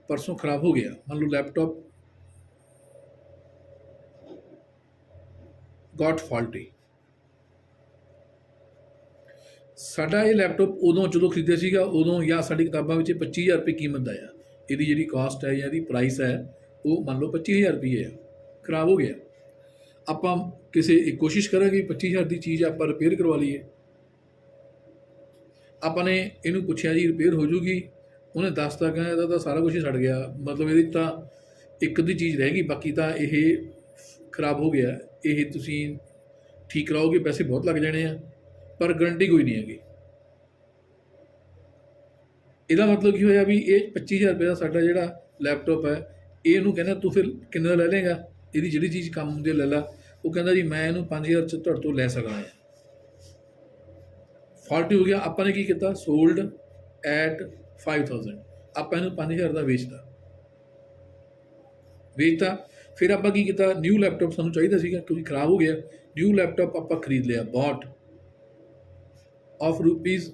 ਪਰਸੋਂ ਖਰਾਬ ਹੋ ਗਿਆ। ਮੰਨ ਲਓ ਲੈਪਟਾਪ ਗॉट ਫਾਲਟੀ। ਸਾਡਾ ਇਹ ਲੈਪਟਾਪ ਉਦੋਂ ਜਦੋਂ ਖਰੀਦਿਆ ਸੀਗਾ, ਉਦੋਂ ਜਾਂ ਸਾਡੀ ਕਿਤਾਬਾਂ ਵਿੱਚ 25,000 ਰੁਪਏ ਕੀਮਤ ਦਾ ਆ। ਇਹਦੀ ਜਿਹੜੀ ਕਾਸਟ ਹੈ ਜਾਂ ਇਹਦੀ ਪ੍ਰਾਈਸ ਹੈ ਉਹ ਮੰਨ ਲਓ 25,000 ਰੁਪਏ ਆ, ਖਰਾਬ ਹੋ ਗਿਆ। ਆਪਾਂ ਕੋਸ਼ਿਸ਼ ਕਰਾਂਗੇ 25,000 ਦੀ ਚੀਜ਼ ਆਪਾਂ ਰਿਪੇਅਰ ਕਰਵਾ ਲਈਏ। ਆਪਾਂ ਨੇ ਇਹਨੂੰ ਪੁੱਛਿਆ ਜੀ ਰਿਪੇਅਰ ਹੋ ਜੂਗੀ, ਉਹਨੇ ਦੱਸਤਾ ਕਿ ਇਹਦਾ ਤਾਂ ਸਾਰਾ ਕੁਝ ਹੀ ਸੜ ਗਿਆ, ਮਤਲਬ ਇਹਦੀ ਤਾਂ ਇੱਕ ਅੱਧੀ ਚੀਜ਼ ਰਹਿ ਗਈ, ਬਾਕੀ ਤਾਂ ਇਹ ਖਰਾਬ ਹੋ ਗਿਆ, ਇਹ ਤੁਸੀਂ ਠੀਕ ਕਰਾਓਗੇ ਪੈਸੇ ਬਹੁਤ ਲੱਗ ਜਾਣੇ ਆ, ਪਰ ਗਰੰਟੀ ਕੋਈ ਨਹੀਂ ਹੈਗੀ। ਇਹਦਾ ਮਤਲਬ ਕੀ ਹੋਇਆ ਵੀ ਇਹ 25,000 ਰੁਪਏ ਦਾ ਸਾਡਾ ਜਿਹੜਾ ਲੈਪਟਾਪ ਹੈ, ਇਹਨੂੰ ਕਹਿੰਦਾ ਤੂੰ ਫਿਰ ਕਿੰਨੇ ਦਾ ਲੈ ਲਏਗਾ, ਇਹਦੀ ਜਿਹੜੀ ਚੀਜ਼ ਕੰਮ ਹੁੰਦੀ ਲੈ ਲਾ। ਉਹ ਕਹਿੰਦਾ ਜੀ ਮੈਂ ਇਹਨੂੰ 5,000 'ਚ ਤੁਹਾਡੇ ਤੋਂ ਲੈ ਸਕਦਾ ਹਾਂ। ਫਾਲਟੀ ਹੋ ਗਿਆ। ਆਪਾਂ ਨੇ ਕੀ ਕੀਤਾ, ਸੋਲਡ ਐਟ 5,000, ਆਪਾਂ ਇਹਨੂੰ 5,000 ਦਾ ਵੇਚਤਾ। ਫਿਰ ਆਪਾਂ ਕੀ ਕੀਤਾ, ਨਿਊ ਲੈਪਟਾਪ ਸਾਨੂੰ ਚਾਹੀਦਾ ਸੀਗਾ ਕਿਉਂਕਿ ਖਰਾਬ ਹੋ ਗਿਆ। ਨਿਊ ਲੈਪਟਾਪ ਆਪਾਂ ਖਰੀਦ ਲਿਆ, ਬॉट ਆਫ ਰੁਪੀਜ਼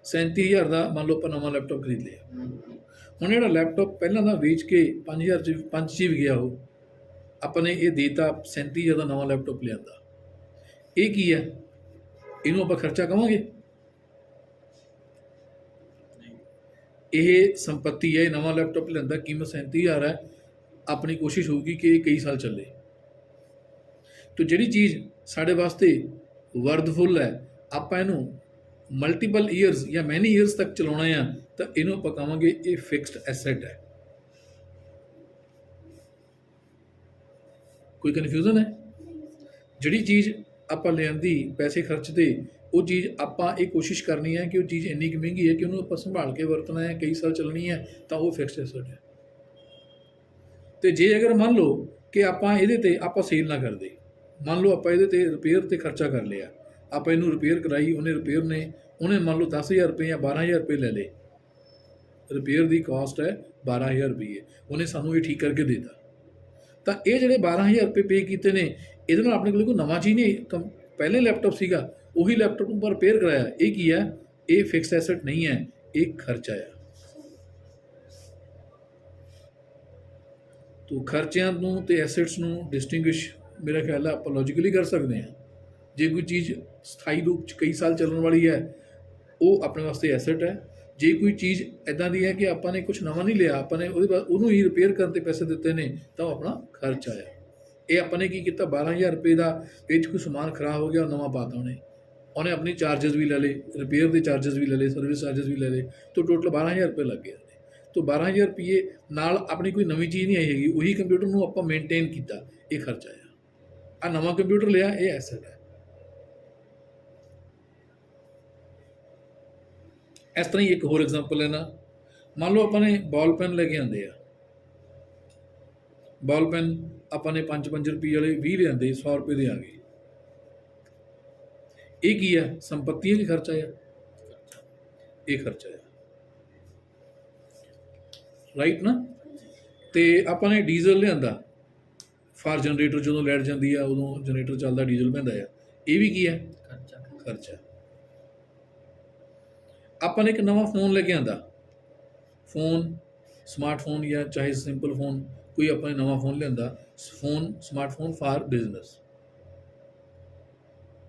37,000 ਦਾ। ਮੰਨ ਲਓ ਆਪਾਂ ਨਵਾਂ ਲੈਪਟਾਪ ਖਰੀਦ ਲਿਆ। ਹੁਣ ਜਿਹੜਾ ਲੈਪਟਾਪ ਪਹਿਲਾਂ ਦਾ ਵੇਚ ਕੇ 5,000 'ਚ 5 'ਚ ਵੀ ਗਿਆ, ਉਹ ਆਪਾਂ ਨੇ ਇਹ ਦੇਤਾ 37,000 ਦਾ ਨਵਾਂ ਲੈਪਟਾਪ ਲਿਆਂਦਾ। ਇਹ ਕੀ ਹੈ, ਇਹਨੂੰ ਆਪਾਂ ਖਰਚਾ ਕਹਾਂਗੇ? ਇਹ ਸੰਪत्ति ਹੈ। ਨਵਾਂ ਲੈਪਟਾਪ ਲੈਂਦਾ, ਕੀਮਤ 37,000 ਹੈ, ਆਪਣੀ ਕੋਸ਼ਿਸ਼ ਹੋਊਗੀ ਕਿ ਇਹ ਕਈ ਸਾਲ ਚੱਲੇ। ਤਾਂ ਜਿਹੜੀ ਚੀਜ਼ ਸਾਡੇ ਵਾਸਤੇ ਵਰਥਫੁੱਲ ਹੈ, ਆਪਾਂ ਇਹਨੂੰ ਮਲਟੀਪਲ ਈਅਰਸ ਜਾਂ ਮੈਨੀ ਈਅਰਸ ਤੱਕ ਚਲਾਉਣਾ ਆ, ਤਾਂ ਇਹਨੂੰ ਆਪਾਂ ਕਹਾਂਗੇ ਇਹ ਫਿਕਸਡ ਐਸੈਟ ਹੈ। ਕੋਈ ਕਨਫਿਊਜ਼ਨ ਹੈ? ਜਿਹੜੀ ਚੀਜ਼ ਆਪਾਂ ਲਿਆਂਦੀ, ਪੈਸੇ ਖਰਚਦੇ, ਉਹ ਚੀਜ਼ ਆਪਾਂ ਇਹ ਕੋਸ਼ਿਸ਼ ਕਰਨੀ ਹੈ ਕਿ ਉਹ ਚੀਜ਼ ਇੰਨੀ ਕੁ ਮਹਿੰਗੀ ਹੈ ਕਿ ਉਹਨੂੰ ਆਪਾਂ ਸੰਭਾਲ ਕੇ ਵਰਤਣਾ ਹੈ, ਕਈ ਸਾਲ ਚੱਲਣੀ ਹੈ, ਤਾਂ ਉਹ ਫਿਕਸਡ ਐਸੈਟ ਹੈ। ਅਤੇ ਜੇ ਅਗਰ ਮੰਨ ਲਓ ਕਿ ਆਪਾਂ ਇਹਦੇ 'ਤੇ ਆਪਾਂ ਸੇਲ ਨਾ ਕਰਦੇ, ਮੰਨ ਲਓ ਆਪਾਂ ਇਹਦੇ 'ਤੇ ਰਿਪੇਅਰ 'ਤੇ ਖਰਚਾ ਕਰ ਲਿਆ, ਆਪਾਂ ਇਹਨੂੰ ਰਿਪੇਅਰ ਕਰਾਈ, ਉਹਨੇ ਮੰਨ ਲਓ 10,000 ਰੁਪਏ ਜਾਂ 12,000 ਰੁਪਏ ਲੈ ਲਏ। ਰਿਪੇਅਰ ਦੀ ਕਾਸਟ ਹੈ 12,000 ਰੁਪਏ, ਉਹਨੇ ਸਾਨੂੰ ਇਹ ਠੀਕ ਕਰਕੇ ਦੇ ਦਿੱਤਾ। ਤਾਂ ਇਹ ਜਿਹੜੇ 12,000 ਰੁਪਏ ਪੇ ਕੀਤੇ ਨੇ, ਇਹਦੇ ਨਾਲ ਆਪਣੇ ਕੋਲ ਕੋਈ ਨਵਾਂ ਚੀਜ਼ ਨਹੀਂ, ਪਹਿਲੇ ਲੈਪਟਾਪ ਸੀਗਾ, ਉਹੀ ਲੈਪਟਾਪ ਨੂੰ ਆਪਾਂ ਰਿਪੇਅਰ ਕਰਾਇਆ। ਇਹ ਕੀ ਹੈ? ਇਹ ਫਿਕਸ ਐਸੈਟ ਨਹੀਂ ਹੈ, ਇਹ ਖਰਚਾ ਆ। ਤੋ ਖਰਚਿਆਂ ਨੂੰ ਤੇ ਐਸੈਟਸ ਨੂੰ ਡਿਸਟਿੰਗੁਇਸ਼ ਮੇਰਾ ਖਿਆਲ ਹੈ ਆਪਾਂ ਲੌਜੀਕਲੀ ਕਰ ਸਕਦੇ ਹਾਂ। ਜੇ ਕੋਈ ਚੀਜ਼ ਸਥਾਈ ਰੂਪ 'ਚ ਕਈ ਸਾਲ ਚੱਲਣ ਵਾਲੀ ਹੈ, ਉਹ ਆਪਣੇ ਵਾਸਤੇ ਐਸੈਟ ਹੈ। ਜੇ ਕੋਈ ਚੀਜ਼ ਇੱਦਾਂ ਦੀ ਹੈ ਕਿ ਆਪਾਂ ਨੇ ਕੁਛ ਨਵਾਂ ਨਹੀਂ ਲਿਆ, ਆਪਾਂ ਨੇ ਉਹਦੇ ਬਾਅਦ ਉਹਨੂੰ ਹੀ ਰਿਪੇਅਰ ਕਰਨ 'ਤੇ ਪੈਸੇ ਦਿੱਤੇ ਨੇ, ਤਾਂ ਉਹ ਆਪਣਾ ਖਰਚਾ ਹੈ। ਇਹ ਆਪਾਂ ਨੇ ਕੀ ਕੀਤਾ, 12,000 ਰੁਪਏ ਦਾ ਇਹ 'ਚ ਕੋਈ ਸਮਾਨ ਖਰਾਬ ਹੋ ਗਿਆ, ਨਵਾਂ ਪਾਤਾ ਉਹਨੇ ਆਪਣੀ ਚਾਰਜਸ ਵੀ ਲੈ ਲਏ, ਰਿਪੇਅਰ ਦੇ ਚਾਰਜਸ ਵੀ ਲੈ ਲਏ, ਸਰਵਿਸ ਚਾਰਜਸ ਵੀ ਲੈ ਲਏ, ਤਾਂ ਟੋਟਲ 12,000 ਰੁਪਏ ਲੱਗ ਗਏ। ਤਾਂ 12,000 ਰੁਪਏ ਨਾਲ ਆਪਣੀ ਕੋਈ ਨਵੀਂ ਚੀਜ਼ ਨਹੀਂ ਆਈ ਹੈਗੀ, ਉਹੀ ਕੰਪਿਊਟਰ ਨੂੰ ਆਪਾਂ ਮੇਨਟੇਨ ਕੀਤਾ, ਇਹ ਖਰਚਾ ਆ। ਨਵਾਂ ਕੰਪਿਊਟਰ ਲਿਆ, ਇਹ ਐਸੈਟ ਹੈ। ਇਸ ਤਰ੍ਹਾਂ ਹੀ ਇੱਕ ਹੋਰ ਐਗਜ਼ਾਮਪਲ ਲੈਣਾ। ਮੰਨ ਲਓ ਆਪਾਂ ਨੇ ਬਾਲ ਪੈਨ ਲੈ ਕੇ ਆਉਂਦੇ ਆ, ਬਾਲ ਪੈਨ ਆਪਾਂ ਨੇ 5 ਰੁਪਏ ਵਾਲੇ 20 ਲਿਆਂਦੇ, 100 ਰੁਪਏ ਦੇ ਆ ਗਏ। ਇਹ ਕੀ ਹੈ? ਸੰਪत्ति ਹੈ ਕਿ ਖਰਚਾ ਆ? ਇਹ ਖਰਚਾ ਆ, ਰਾਈਟ ਨਾ। ਤੇ ਆਪਾਂ ਨੇ ਡੀਜ਼ਲ ਲਿਆਂਦਾ ਫਾਰ ਜਨਰੇਟਰ, ਜਦੋਂ ਲਾਈਟ ਜਾਂਦੀ ਆ ਉਦੋਂ ਜਨਰੇਟਰ ਚੱਲਦਾ, ਡੀਜ਼ਲ ਪੈਂਦਾ ਆ, ਇਹ ਵੀ ਕੀ ਹੈ? ਖਰਚਾ। ਆਪਾਂ ਨੇ ਇੱਕ ਨਵਾਂ ਫੋਨ ਲੈ ਕੇ ਆਂਦਾ, ਫੋਨ ਸਮਾਰਟਫੋਨ ਜਾਂ ਚਾਹੇ ਸਿੰਪਲ ਫੋਨ, ਕੋਈ ਆਪਾਂ ਨੇ ਨਵਾਂ ਫੋਨ ਲਿਆਂਦਾ, ਫੋਨ ਸਮਾਰਟਫੋਨ ਫਾਰ ਬਿਜ਼ਨਸ,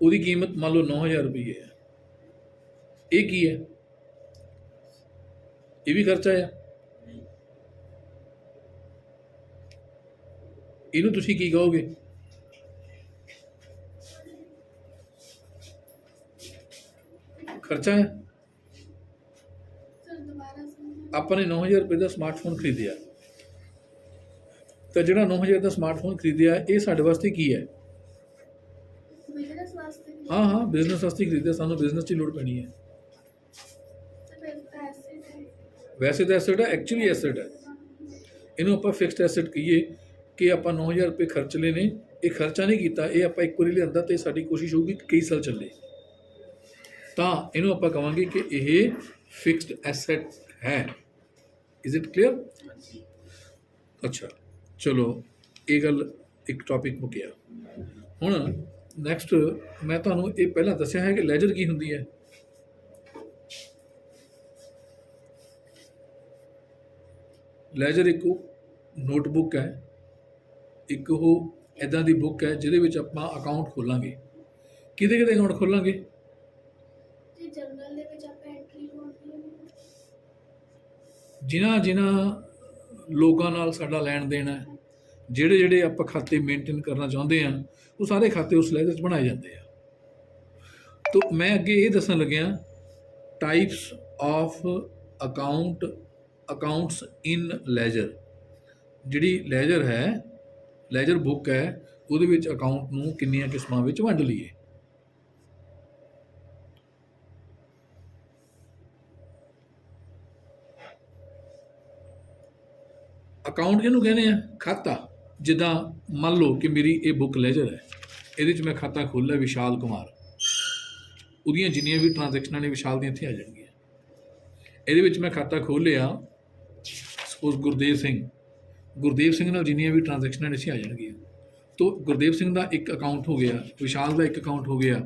ਉਹਦੀ ਕੀਮਤ ਮੰਨ ਲਓ 9,000 ਰੁਪਏ ਹੈ। ਇਹ ਕੀ ਹੈ? ਇਹ ਵੀ ਖਰਚਾ ਆ। ਇਹਨੂੰ ਤੁਸੀਂ ਕੀ ਕਹੋਗੇ? ਖਰਚਾ ਹੈ। ਆਪਾਂ ਨੇ 9,000 ਰੁਪਏ ਦਾ ਸਮਾਰਟਫੋਨ ਖਰੀਦਿਆ, ਤਾਂ ਜਿਹੜਾ 9,000 ਦਾ ਸਮਾਰਟਫੋਨ ਖਰੀਦਿਆ ਇਹ ਸਾਡੇ ਵਾਸਤੇ ਕੀ ਹੈ? ਹਾਂ, ਬਿਜ਼ਨਸ ਵਾਸਤੇ ਖਰੀਦਿਆ, ਸਾਨੂੰ ਬਿਜ਼ਨਸ 'ਚ ਹੀ ਲੋੜ ਪੈਣੀ ਹੈ। ਵੈਸੇ ਤਾਂ ਐਸੈਟ ਹੈ, ਐਕਚੁਅਲੀ ਐਸੈਟ ਹੈ। ਇਹਨੂੰ ਆਪਾਂ ਫਿਕਸਡ ਐਸੈਟ ਕਹੀਏ ਕਿ ਆਪਾਂ 9,000 ਰੁਪਏ ਖਰਚ ਲਏ ਨੇ, ਇਹ ਖਰਚਾ ਨਹੀਂ ਕੀਤਾ, ਇਹ ਆਪਾਂ ਇੱਕ ਵਾਰੀ ਲਿਆਂਦਾ ਅਤੇ ਸਾਡੀ ਕੋਸ਼ਿਸ਼ ਹੋਊਗੀ ਕਿ ਕਈ ਸਾਲ ਚੱਲੇ, ਤਾਂ ਇਹਨੂੰ ਆਪਾਂ ਕਹਾਂਗੇ ਕਿ ਇਹ ਫਿਕਸਡ ਐਸੈਟ ਹੈ। Is it clear? ਅੱਛਾ, ਚਲੋ ਇਹ ਗੱਲ ਇੱਕ ਟੌਪਿਕ ਮੁੱਕਿਆ। ਹੁਣ ਨੈਕਸਟ ਮੈਂ ਤੁਹਾਨੂੰ ਇਹ ਪਹਿਲਾਂ ਦੱਸਿਆ ਹੈ ਕਿ ਲੈਜਰ ਕੀ ਹੁੰਦੀ ਹੈ। ਲੈਜਰ ਇੱਕ ਨੋਟਬੁੱਕ ਹੈ, ਇੱਕ ਉਹ ਇੱਦਾਂ ਦੀ ਬੁੱਕ ਹੈ ਜਿਹਦੇ ਵਿੱਚ ਆਪਾਂ ਅਕਾਊਂਟ ਖੋਲਾਂਗੇ। ਕਿਹਦੇ ਅਕਾਊਂਟ ਖੋਲਾਂਗੇ? ਜਿਨ੍ਹਾਂ ਲੋਕਾਂ ਨਾਲ ਸਾਡਾ ਲੈਣ ਦੇਣ ਹੈ, ਜਿਹੜੇ ਆਪਾਂ ਖਾਤੇ ਮੇਨਟੇਨ ਕਰਨਾ ਚਾਹੁੰਦੇ ਹਾਂ, ਉਹ ਸਾਰੇ ਖਾਤੇ ਉਸ ਲੈਜਰ 'ਚ ਬਣਾਏ ਜਾਂਦੇ ਆ। ਤਾਂ ਮੈਂ ਅੱਗੇ ਇਹ ਦੱਸਣ ਲੱਗਿਆ types of accounts in ledger. ਜਿਹੜੀ ਲੈਜਰ ਹੈ, ਲੈਜਰ ਬੁੱਕ ਹੈ, ਉਹਦੇ ਵਿੱਚ ਅਕਾਊਂਟ ਨੂੰ ਕਿੰਨੀਆਂ ਕਿਸਮਾਂ ਵਿੱਚ ਵੰਡ ਲਈਏ। ਅਕਾਊਂਟ ਕਿਹਨੂੰ ਕਹਿੰਦੇ ਆ? ਖਾਤਾ। ਜਿੱਦਾਂ ਮੰਨ ਲਓ ਕਿ ਮੇਰੀ ਇਹ ਬੁੱਕ ਲੈਜਰ ਹੈ, ਇਹਦੇ 'ਚ ਮੈਂ ਖਾਤਾ ਖੋਲ੍ਹਿਆ ਵਿਸ਼ਾਲ ਕੁਮਾਰ, ਉਹਦੀਆਂ ਜਿੰਨੀਆਂ ਵੀ ਟ੍ਰਾਂਜੈਕਸ਼ਨਾਂ ਨੇ ਵਿਸ਼ਾਲ ਦੀਆਂ ਇੱਥੇ ਆ ਜਾਣਗੀਆਂ। ਇਹਦੇ ਵਿੱਚ ਮੈਂ ਖਾਤਾ ਖੋਲ੍ਹਿਆ ਸਪੋਜ਼ ਗੁਰਦੇਵ ਸਿੰਘ ਨਾਲ ਜਿੰਨੀਆਂ ਵੀ ਟ੍ਰਾਂਜੈਕਸ਼ਨਾਂ ਨੇ ਇੱਥੇ ਆ ਜਾਣਗੀਆਂ। ਤੋ ਗੁਰਦੇਵ ਸਿੰਘ ਦਾ ਇੱਕ ਅਕਾਊਂਟ ਹੋ ਗਿਆ, ਵਿਸ਼ਾਲ ਦਾ ਇੱਕ ਅਕਾਊਂਟ ਹੋ ਗਿਆ।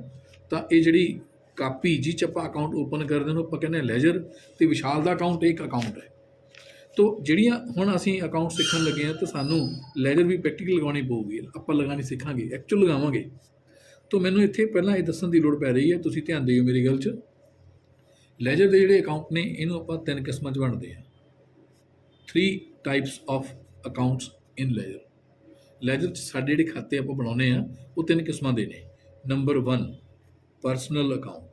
ਤਾਂ ਇਹ ਜਿਹੜੀ ਕਾਪੀ ਜਿਹ 'ਚ ਆਪਾਂ ਅਕਾਊਂਟ ਓਪਨ ਕਰਦੇ ਨੂੰ ਆਪਾਂ ਕਹਿੰਦੇ ਹਾਂ ਲੈਜਰ, ਅਤੇ ਵਿਸ਼ਾਲ ਦਾ ਅਕਾਊਂਟ ਇੱਕ ਅਕਾਊਂਟ ਹੈ। ਤੋ ਜਿਹੜੀਆਂ ਹੁਣ ਅਸੀਂ ਅਕਾਊਂਟ ਸਿੱਖਣ ਲੱਗੇ ਹਾਂ ਤਾਂ ਸਾਨੂੰ ਲੈਜਰ ਵੀ ਪ੍ਰੈਕਟੀਕਲ ਲਗਾਉਣੀ ਪਊਗੀ, ਆਪਾਂ ਲਗਾਉਣੀ ਸਿੱਖਾਂਗੇ, ਐਕਚੁਅਲ ਲਗਾਵਾਂਗੇ। ਤੋ ਮੈਨੂੰ ਇੱਥੇ ਪਹਿਲਾਂ ਇਹ ਦੱਸਣ ਦੀ ਲੋੜ ਪੈ ਰਹੀ ਹੈ, ਤੁਸੀਂ ਧਿਆਨ ਦਿਓ ਮੇਰੀ ਗੱਲ 'ਚ। ਲੈਜਰ ਦੇ ਜਿਹੜੇ ਅਕਾਊਂਟ ਨੇ ਇਹਨੂੰ ਆਪਾਂ 3 ਕਿਸਮਾਂ 'ਚ ਵੰਡਦੇ ਹਾਂ। 3 types of accounts in ledger. Ledger 'ਚ ਸਾਡੇ ਜਿਹੜੇ ਖਾਤੇ ਆਪਾਂ ਬਣਾਉਂਦੇ ਹਾਂ ਉਹ 3 ਕਿਸਮਾਂ ਦੇ ਨੇ। Number 1 personal account,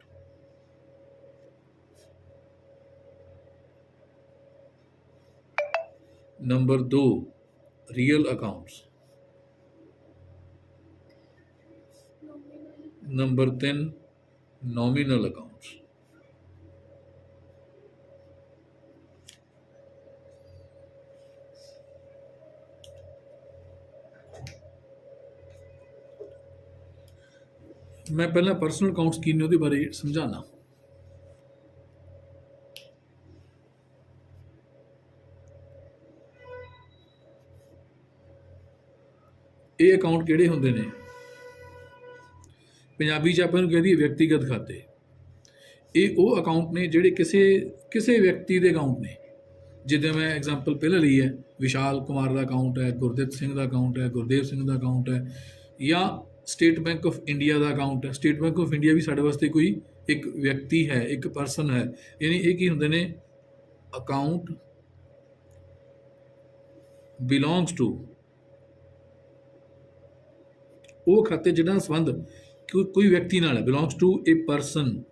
number 2 real accounts, number 3 nominal accounts. मैं पहला पर्सनल अकाउंट्स की ने ਉਹਦੇ ਬਾਰੇ ਸਮਝਾਣਾ। ਇਹ ਅਕਾਊਂਟ ਕਿਹੜੇ ਹੁੰਦੇ ਨੇ? ਪੰਜਾਬੀ 'ਚ ਆਪਾਂ ਨੂੰ ਕਹਿ ਦਈਏ ਵਿਅਕਤੀਗਤ ਖਾਤੇ। ਇਹ ਉਹ ਅਕਾਊਂਟ ਨੇ ਜਿਹੜੇ ਕਿਸੇ ਵਿਅਕਤੀ ਦੇ ਅਕਾਊਂਟ ਨੇ। ਜਿੱਦਾਂ ਮੈਂ ਐਗਜ਼ਾਮਪਲ ਪਹਿਲਾਂ ਲਈ ਹੈ, ਵਿਸ਼ਾਲ ਕੁਮਾਰ ਦਾ ਅਕਾਊਂਟ ਹੈ, ਗੁਰਦਿੱਤ ਸਿੰਘ ਦਾ ਅਕਾਊਂਟ ਹੈ, ਗੁਰਦੇਵ ਸਿੰਘ ਦਾ ਅਕਾਊਂਟ ਹੈ, ਜਾਂ ਸਟੇਟ ਬੈਂਕ ਆਫ ਇੰਡੀਆ ਦਾ ਅਕਾਊਂਟ ਹੈ। ਸਟੇਟ ਬੈਂਕ ਆਫ ਇੰਡੀਆ ਵੀ ਸਾਡੇ ਵਾਸਤੇ ਕੋਈ ਇੱਕ ਵਿਅਕਤੀ ਹੈ, ਇੱਕ ਪਰਸਨ ਹੈ। ਯਾਨੀ ਇਹ ਕੀ ਹੁੰਦੇ ਨੇ? ਅਕਾਊਂਟ ਬਿਲੋਂਗਸ ਟੂ, ਉਹ ਖਾਤੇ ਜਿਹਨਾਂ ਦਾ ਸੰਬੰਧ ਕੋਈ ਵਿਅਕਤੀ ਨਾਲ ਹੈ, ਬਿਲੋਂਗਸ ਟੂ ਏ ਪਰਸਨ।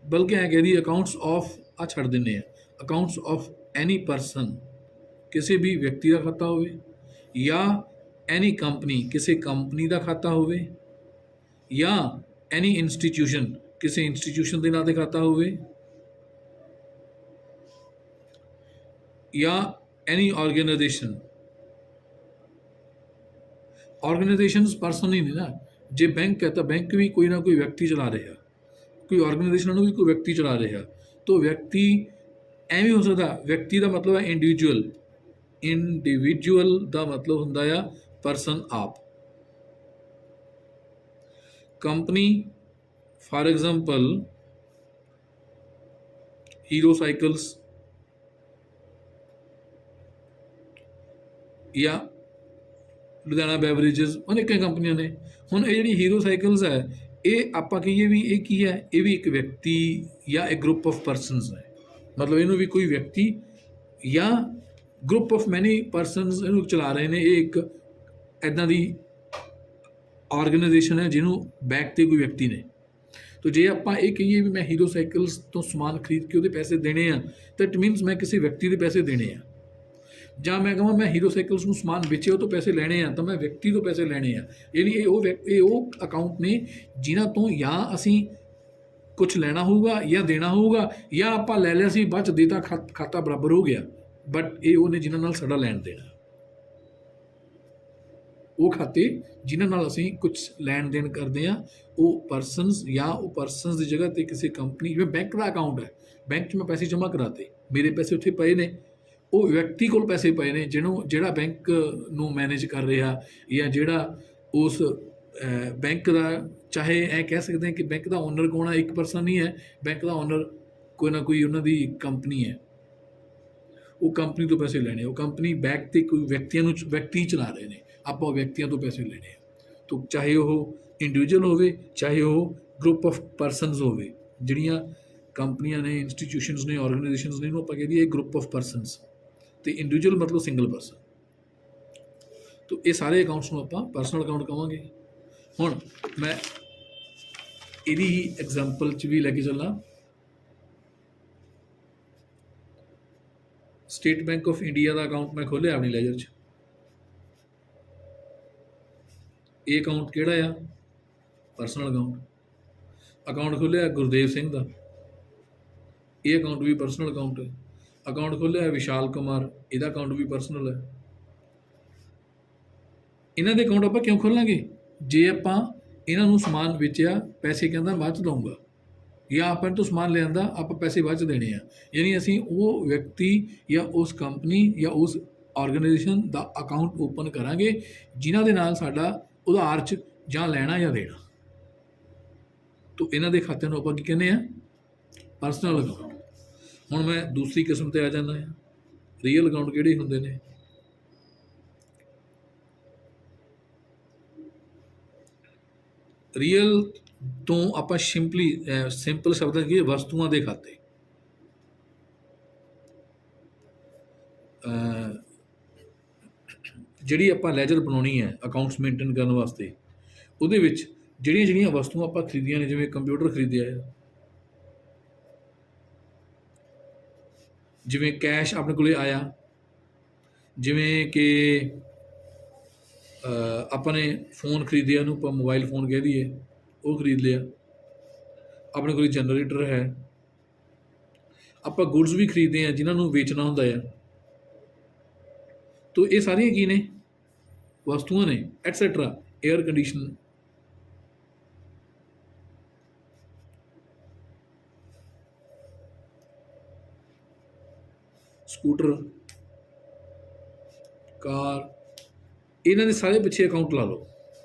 ਬਲਕਿ ਐਂ ਕਹਿੰਦੀ ਅਕਾਊਂਟਸ ਆਫ, ਆ ਛੱਡ ਦਿੰਦੇ ਆ, ਅਕਾਊਂਟਸ ਆਫ ਐਨੀ ਪਰਸਨ, ਕਿਸੇ ਵੀ ਵਿਅਕਤੀ ਦਾ ਖਾਤਾ ਹੋਵੇ, ਜਾਂ ਐਨੀ ਕੰਪਨੀ, ਕਿਸੇ ਕੰਪਨੀ ਦਾ ਖਾਤਾ ਹੋਵੇ, ਜਾਂ ਐਨੀ ਇੰਸਟੀਟਿਊਸ਼ਨ, ਕਿਸੇ ਇੰਸਟੀਟਿਊਸ਼ਨ ਦੇ ਨਾਂ 'ਤੇ ਖਾਤਾ ਹੋਵੇ, ਜਾਂ ਐਨੀ ਆਰਗੇਨਾਈਜੇਸ਼ਨ। ਆਰਗੇਨਾਈਜੇਸ਼ਨਸ ਪਰਸਨ ਹੀ ਨਹੀਂ ਨਾ। ਜੇ ਬੈਂਕ ਹੈ ਤਾਂ ਬੈਂਕ ਵੀ ਕੋਈ ਨਾ ਕੋਈ ਵਿਅਕਤੀ ਚਲਾ ਰਿਹਾ, ਕੋਈ ਆਰਗੇਨਾਈਜੇਸ਼ਨ ਨੂੰ ਵੀ ਕੋਈ ਵਿਅਕਤੀ ਚਲਾ ਰਿਹਾ। ਤਾਂ ਵਿਅਕਤੀ ਐਵੇਂ ਹੋ ਸਕਦਾ, ਵਿਅਕਤੀ ਦਾ ਮਤਲਬ ਹੈ ਇੰਡੀਵਿਜੂਅਲ, ਇੰਡੀਵਿਜੂਅਲ ਦਾ ਮਤਲਬ ਹੁੰਦਾ ਆ ਪਰਸਨ ਆਪ। Company for example hero cycles या ਲੁਧਿਆਣਾ ਬੈਵਰੇਜਸ, ਅਨੇਕਾਂ ਕੰਪਨੀਆਂ ਨੇ। ਹੁਣ ਇਹ ਜਿਹੜੀ ਹੀਰੋ ਸਾਈਕਲਸ ਹੈ, ਇਹ ਆਪਾਂ ਕਹੀਏ ਵੀ ਇਹ ਕੀ ਹੈ, ਇਹ ਵੀ ਇੱਕ ਵਿਅਕਤੀ ਜਾਂ ਇੱਕ ਗਰੁੱਪ ਆਫ ਪਰਸਨਸ ਹੈ। ਮਤਲਬ ਇਹਨੂੰ ਵੀ ਕੋਈ ਵਿਅਕਤੀ ਜਾਂ ਗਰੁੱਪ ਆਫ ਮੈਨੀ ਪਰਸਨਸ ਇਹਨੂੰ ਚਲਾ ਰਹੇ ਨੇ। ਇਹ ਇੱਕ ਇੱਦਾਂ ਦੀ ਆਰਗੇਨਾਈਜੇਸ਼ਨ ਹੈ ਜਿਹਨੂੰ ਬੈਕ 'ਤੇ ਕੋਈ ਵਿਅਕਤੀ ਨੇ। ਤੋ ਜੇ ਆਪਾਂ ਇਹ ਕਹੀਏ ਵੀ ਮੈਂ ਹੀਰੋ ਸਾਈਕਲਸ ਤੋਂ ਸਮਾਨ ਖਰੀਦ ਕੇ ਉਹਦੇ ਪੈਸੇ ਦੇਣੇ ਆ, ਤਾਂ ਇਟ ਮੀਨਸ ਮੈਂ ਕਿਸੇ ਵਿਅਕਤੀ ਦੇ ਪੈਸੇ ਦੇਣੇ ਆ। ਜਾਂ ਮੈਂ ਕਹਾਂ ਮੈਂ ਹੀਰੋ ਸਾਈਕਲਸ ਨੂੰ ਸਮਾਨ ਵੇਚੇ ਉਹ ਤੋਂ ਪੈਸੇ ਲੈਣੇ ਆ, ਤਾਂ ਮੈਂ ਵਿਅਕਤੀ ਤੋਂ ਪੈਸੇ ਲੈਣੇ ਆ। ਯਾਨੀ ਇਹ ਉਹ ਅਕਾਊਂਟ ਨੇ ਜਿਨ੍ਹਾਂ ਤੋਂ ਜਾਂ ਅਸੀਂ ਕੁਛ ਲੈਣਾ ਹੋਊਗਾ ਜਾਂ ਦੇਣਾ ਹੋਊਗਾ, ਜਾਂ ਆਪਾਂ ਲੈ ਲਿਆ ਸੀ ਬਾਅਦ 'ਚ ਦੇਤਾ, ਖਾਤਾ ਬਰਾਬਰ ਹੋ ਗਿਆ। ਬਟ ਇਹ ਉਹ ਨੇ ਜਿਨ੍ਹਾਂ ਨਾਲ ਸਾਡਾ ਲੈਣ ਦੇਣਾ, ਉਹ ਖਾਤੇ ਜਿਨ੍ਹਾਂ ਨਾਲ ਅਸੀਂ ਕੁਛ ਲੈਣ ਦੇਣ ਕਰਦੇ ਹਾਂ। ਉਹ ਪਰਸਨਸ ਜਾਂ ਉਹ ਪਰਸਨਸ ਦੀ ਜਗ੍ਹਾ 'ਤੇ ਕਿਸੇ ਕੰਪਨੀ, ਜਿਵੇਂ ਬੈਂਕ ਦਾ ਅਕਾਊਂਟ ਹੈ, ਬੈਂਕ 'ਚ ਮੈਂ ਪੈਸੇ ਜਮ੍ਹਾਂ ਕਰਾਤੇ, ਮੇਰੇ ਪੈਸੇ ਉੱਥੇ ਪਏ ਨੇ। ਉਹ ਵਿਅਕਤੀ ਕੋਲ ਪੈਸੇ ਪਏ ਨੇ ਜਿਹੜਾ ਬੈਂਕ ਨੂੰ ਮੈਨੇਜ ਕਰ ਰਿਹਾ, ਜਾਂ ਜਿਹੜਾ ਉਸ ਬੈਂਕ ਦਾ, ਚਾਹੇ ਇਹ ਕਹਿ ਸਕਦੇ ਹਾਂ ਕਿ ਬੈਂਕ ਦਾ ਓਨਰ ਕੌਣ ਹੈ, ਇੱਕ ਪਰਸਨ ਨਹੀਂ ਹੈ। ਬੈਂਕ ਦਾ ਓਨਰ ਕੋਈ ਨਾ ਕੋਈ ਉਹਨਾਂ ਦੀ ਕੰਪਨੀ ਹੈ, ਉਹ ਕੰਪਨੀ ਤੋਂ ਪੈਸੇ ਲੈਣੇ। ਉਹ ਕੰਪਨੀ ਬੈਕ 'ਤੇ ਕੋਈ ਵਿਅਕਤੀ ਚਲਾ ਰਹੇ ਨੇ, ਆਪਾਂ ਉਹ ਵਿਅਕਤੀਆਂ ਤੋਂ ਪੈਸੇ ਲੈਣੇ ਆ। ਤਾਂ ਚਾਹੇ ਉਹ ਇੰਡੀਵਿਜੂਅਲ ਹੋਵੇ, ਚਾਹੇ ਉਹ ਗਰੁੱਪ ਆਫ ਪਰਸਨਸ ਹੋਵੇ। ਜਿਹੜੀਆਂ ਕੰਪਨੀਆਂ ਨੇ, ਇੰਸਟੀਟਿਊਸ਼ਨਸ ਨੇ, ਆਰਗੇਨਾਈਜੇਸ਼ਨਸ ਨੇ, ਇਹਨੂੰ ਆਪਾਂ ਕਹਿ ਦਈਏ ਗਰੁੱਪ ਆਫ ਪਰਸਨਸ, ਅਤੇ ਇੰਡੀਵਿਜੂਅਲ ਮਤਲਬ ਸਿੰਗਲ ਪਰਸਨ। ਤੋ ਇਹ ਸਾਰੇ ਅਕਾਊਂਟਸ ਨੂੰ ਆਪਾਂ ਪਰਸਨਲ ਅਕਾਊਂਟ ਕਹਾਂਗੇ। ਹੁਣ ਮੈਂ ਇਹਦੀ ਹੀ ਐਗਜ਼ਾਮਪਲ 'ਚ ਵੀ ਲੈ ਕੇ ਚੱਲਾਂ। ਸਟੇਟ ਬੈਂਕ ਆਫ ਇੰਡੀਆ ਦਾ ਅਕਾਊਂਟ ਮੈਂ ਖੋਲ੍ਹਿਆ ਆਪਣੀ ਲੈਜਰ 'ਚ। ਇਹ ਅਕਾਊਂਟ ਕਿਹੜਾ ਆ? Personal account. ਅਕਾਊਂਟ ਖੋਲ੍ਹਿਆ ਗੁਰਦੇਵ ਸਿੰਘ ਦਾ, ਇਹ ਅਕਾਊਂਟ ਵੀ ਪਰਸਨਲ ਅਕਾਊਂਟ ਹੈ। ਅਕਾਊਂਟ ਖੋਲ੍ਹਿਆ ਵਿਸ਼ਾਲ ਕੁਮਾਰ, ਇਹਦਾ ਅਕਾਊਂਟ ਵੀ ਪਰਸਨਲ ਹੈ। ਇਹਨਾਂ ਦੇ ਅਕਾਊਂਟ ਆਪਾਂ ਕਿਉਂ ਖੋਲ੍ਹਾਂਗੇ? ਜੇ ਆਪਾਂ ਇਹਨਾਂ ਨੂੰ ਸਮਾਨ ਵੇਚਿਆ, ਪੈਸੇ ਕਹਿੰਦਾ ਬਾਅਦ 'ਚ ਦਊਂਗਾ, ਜਾਂ ਆਪਾਂ ਤੋਂ ਸਮਾਨ ਲਿਆਂਦਾ, ਆਪਾਂ ਪੈਸੇ ਬਾਅਦ 'ਚ ਦੇਣੇ ਆ। ਯਾਨੀ ਅਸੀਂ ਉਹ ਵਿਅਕਤੀ ਜਾਂ ਉਸ ਕੰਪਨੀ ਜਾਂ ਉਸ ਆਰਗੇਨਾਈਜੇਸ਼ਨ ਦਾ ਅਕਾਊਂਟ ਓਪਨ ਕਰਾਂਗੇ ਜਿਨ੍ਹਾਂ ਦੇ ਨਾਲ ਸਾਡਾ ਉਧਾਰ 'ਚ ਜਾਂ ਲੈਣਾ ਜਾਂ ਦੇਣਾ। ਤੋ ਇਹਨਾਂ ਦੇ ਖਾਤਿਆਂ ਨੂੰ ਆਪਾਂ ਕੀ ਕਹਿੰਦੇ ਆ? Personal account. ਹੁਣ ਮੈਂ ਦੂਸਰੀ ਕਿਸਮ 'ਤੇ ਆ ਜਾਂਦਾ ਹਾਂ। ਰੀਅਲ ਅਕਾਊਂਟ ਕਿਹੜੇ ਹੁੰਦੇ ਨੇ? ਰੀਅਲ ਤੋਂ ਆਪਾਂ ਸਿੰਪਲ ਸ਼ਬਦਾਂ 'ਚ ਕੀ, ਵਸਤੂਆਂ ਦੇ ਖਾਤੇ। ਜਿਹੜੀ ਆਪਾਂ ਲੈਜਰ ਬਣਾਉਣੀ ਹੈ ਅਕਾਊਂਟਸ ਮੇਨਟੇਨ ਕਰਨ ਵਾਸਤੇ, ਉਹਦੇ ਵਿੱਚ ਜਿਹੜੀਆਂ ਵਸਤੂਆਂ ਆਪਾਂ ਖਰੀਦੀਆਂ ਨੇ, ਜਿਵੇਂ ਕੰਪਿਊਟਰ ਖਰੀਦਿਆ ਹੈ, ਜਿਵੇਂ ਕੈਸ਼ ਆਪਣੇ ਕੋਲ ਆਇਆ, ਜਿਵੇਂ ਕਿ ਆਪਾਂ ਨੇ ਫੋਨ ਖਰੀਦਿਆ, ਉਹਨੂੰ ਆਪਾਂ ਮੋਬਾਈਲ ਫੋਨ ਕਹਿ ਦਈਏ, ਉਹ ਖਰੀਦ ਲਿਆ। ਆਪਣੇ ਕੋਲ ਜਨਰੇਟਰ ਹੈ। ਆਪਾਂ ਗੁਡਸ ਵੀ ਖਰੀਦਦੇ ਹਾਂ ਜਿਨ੍ਹਾਂ ਨੂੰ ਵੇਚਣਾ ਹੁੰਦਾ ਆ। ਤੋ ਇਹ ਸਾਰੀਆਂ ਕੀ ਨੇ? ਵਸਤੂਆਂ ਨੇ, ਐਟਸੈਟਰਾ। ਏਅਰ ਕੰਡੀਸ਼ਨ, ਸਕੂਟਰ, ਕਾਰ, ਇਹਨਾਂ ਦੇ ਸਾਰੇ ਪਿੱਛੇ ਅਕਾਊਂਟ ਲਾ ਲਓ।